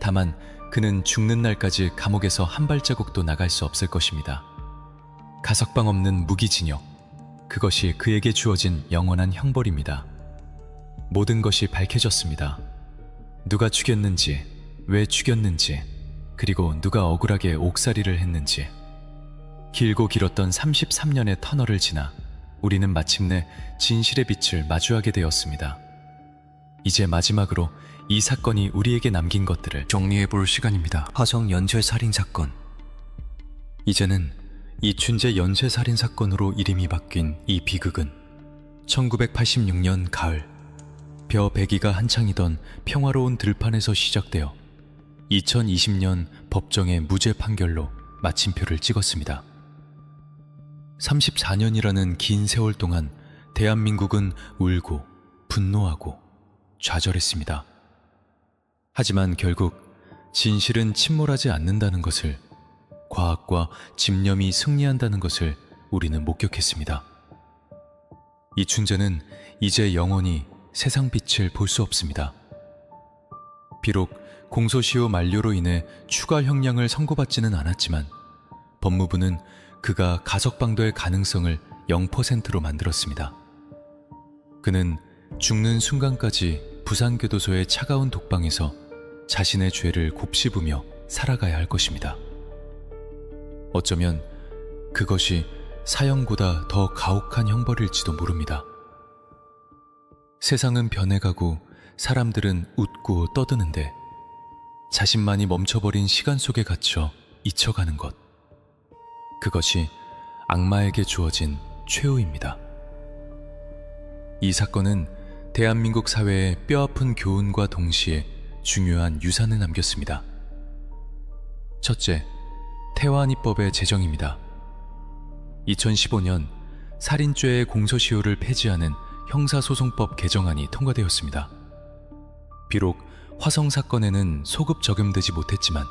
Speaker 1: 다만 그는 죽는 날까지 감옥에서 한 발자국도 나갈 수 없을 것입니다. 가석방 없는 무기징역, 그것이 그에게 주어진 영원한 형벌입니다. 모든 것이 밝혀졌습니다. 누가 죽였는지, 왜 죽였는지, 그리고 누가 억울하게 옥살이를 했는지. 길고 길었던 33년의 터널을 지나 우리는 마침내 진실의 빛을 마주하게 되었습니다. 이제 마지막으로 이 사건이 우리에게 남긴 것들을 정리해볼 시간입니다. 화성 연쇄살인 사건. 이제는 이춘재 연쇄살인 사건으로 이름이 바뀐 이 비극은 1986년 가을 벼 배기가 한창이던 평화로운 들판에서 시작되어 2020년 법정의 무죄 판결로 마침표를 찍었습니다. 34년이라는 긴 세월 동안 대한민국은 울고 분노하고 좌절했습니다. 하지만 결국 진실은 침몰하지 않는다는 것을 과학과 집념이 승리한다는 것을 우리는 목격했습니다. 이춘재는 이제 영원히 세상 빛을 볼 수 없습니다. 비록 공소시효 만료로 인해 추가 형량을 선고받지는 않았지만 법무부는 그가 가석방될 가능성을 0%로 만들었습니다. 그는 죽는 순간까지 부산교도소의 차가운 독방에서 자신의 죄를 곱씹으며 살아가야 할 것입니다. 어쩌면 그것이 사형보다 더 가혹한 형벌일지도 모릅니다. 세상은 변해가고 사람들은 웃고 떠드는데 자신만이 멈춰버린 시간 속에 갇혀 잊혀가는 것. 그것이 악마에게 주어진 최후입니다. 이 사건은 대한민국 사회에 뼈아픈 교훈과 동시에 중요한 유산을 남겼습니다. 첫째, 태화안이법의 제정입니다. 2015년 살인죄의 공소시효를 폐지하는 형사소송법 개정안이 통과되었습니다. 비록 화성 사건에는 소급 적용되지 못했지만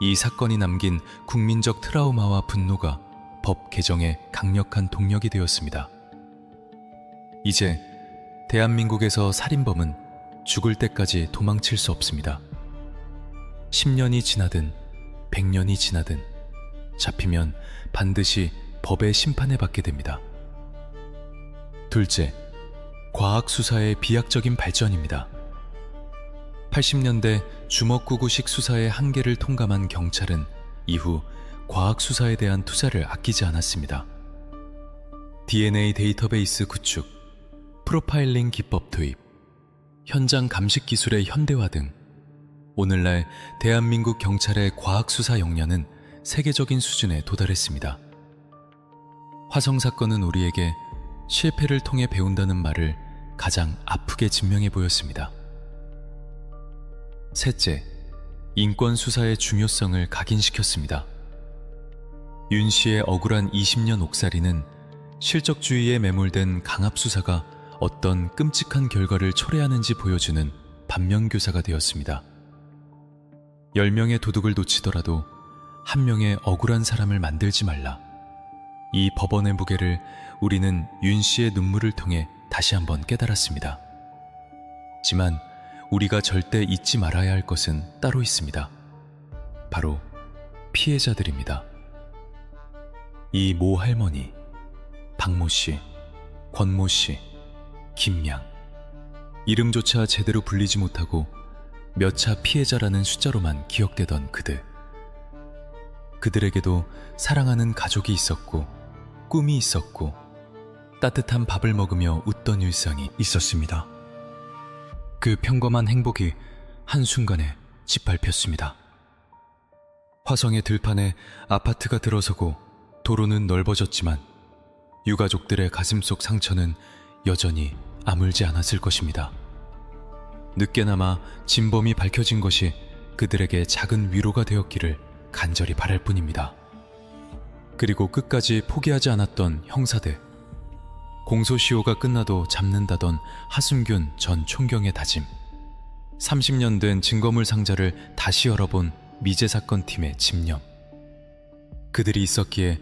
Speaker 1: 이 사건이 남긴 국민적 트라우마와 분노가 법 개정에 강력한 동력이 되었습니다. 이제 대한민국에서 살인범은 죽을 때까지 도망칠 수 없습니다. 10년이 지나든 100년이 지나든 잡히면 반드시 법의 심판에 받게 됩니다. 둘째, 과학수사의 비약적인 발전입니다. 80년대 주먹구구식 수사의 한계를 통감한 경찰은 이후 과학수사에 대한 투자를 아끼지 않았습니다. DNA 데이터베이스 구축, 프로파일링 기법 도입, 현장 감식 기술의 현대화 등 오늘날 대한민국 경찰의 과학수사 역량은 세계적인 수준에 도달했습니다. 화성 사건은 우리에게 실패를 통해 배운다는 말을 가장 아프게 증명해 보였습니다. 셋째, 인권 수사의 중요성을 각인시켰습니다. 윤 씨의 억울한 20년 옥살이는 실적주의에 매몰된 강압수사가 어떤 끔찍한 결과를 초래하는지 보여주는 반면교사가 되었습니다. 10명의 도둑을 놓치더라도 한 명의 억울한 사람을 만들지 말라. 이 법원의 무게를 우리는 윤 씨의 눈물을 통해 다시 한번 깨달았습니다. 하지만 우리가 절대 잊지 말아야 할 것은 따로 있습니다. 바로 피해자들입니다. 이 모 할머니, 박모 씨, 권모 씨, 김양, 이름조차 제대로 불리지 못하고 몇 차 피해자라는 숫자로만 기억되던 그들. 그들에게도 사랑하는 가족이 있었고 꿈이 있었고 따뜻한 밥을 먹으며 웃던 일상이 있었습니다. 그 평범한 행복이 한순간에 짓밟혔습니다. 화성의 들판에 아파트가 들어서고 도로는 넓어졌지만 유가족들의 가슴속 상처는 여전히 아물지 않았을 것입니다. 늦게나마 진범이 밝혀진 것이 그들에게 작은 위로가 되었기를 간절히 바랄 뿐입니다. 그리고 끝까지 포기하지 않았던 형사들, 공소시효가 끝나도 잡는다던 하승균 전 총경의 다짐, 30년 된 증거물 상자를 다시 열어본 미제사건팀의 집념, 그들이 있었기에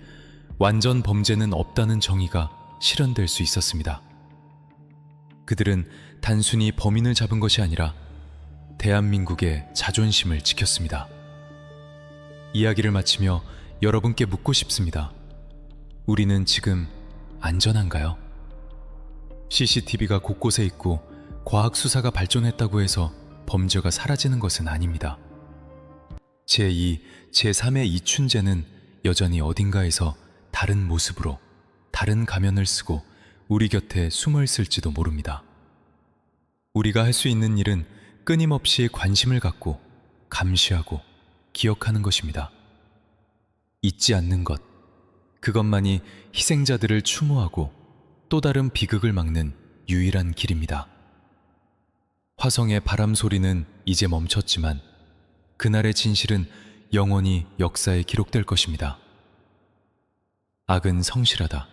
Speaker 1: 완전 범죄는 없다는 정의가 실현될 수 있었습니다. 그들은 단순히 범인을 잡은 것이 아니라 대한민국의 자존심을 지켰습니다. 이야기를 마치며 여러분께 묻고 싶습니다. 우리는 지금 안전한가요? CCTV가 곳곳에 있고 과학수사가 발전했다고 해서 범죄가 사라지는 것은 아닙니다. 제2, 제3의 이춘재는 여전히 어딘가에서 다른 모습으로 다른 가면을 쓰고 우리 곁에 숨어 있을지도 모릅니다. 우리가 할 수 있는 일은 끊임없이 관심을 갖고 감시하고 기억하는 것입니다. 잊지 않는 것, 그것만이 희생자들을 추모하고 또 다른 비극을 막는 유일한 길입니다. 화성의 바람 소리는 이제 멈췄지만 그날의 진실은 영원히 역사에 기록될 것입니다. 악은 성실하다.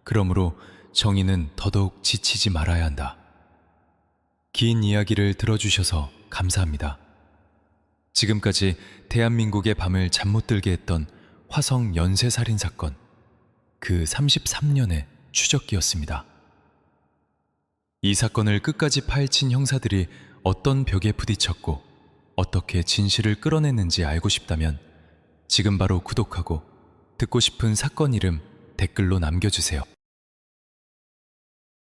Speaker 1: 그러므로 정의는 더더욱 지치지 말아야 한다. 긴 이야기를 들어주셔서 감사합니다. 지금까지 대한민국의 밤을 잠 못 들게 했던 화성 연쇄살인 사건, 그 33년의 추적기였습니다. 이 사건을 끝까지 파헤친 형사들이 어떤 벽에 부딪혔고 어떻게 진실을 끌어냈는지 알고 싶다면 지금 바로 구독하고 듣고 싶은 사건 이름 댓글로 남겨주세요.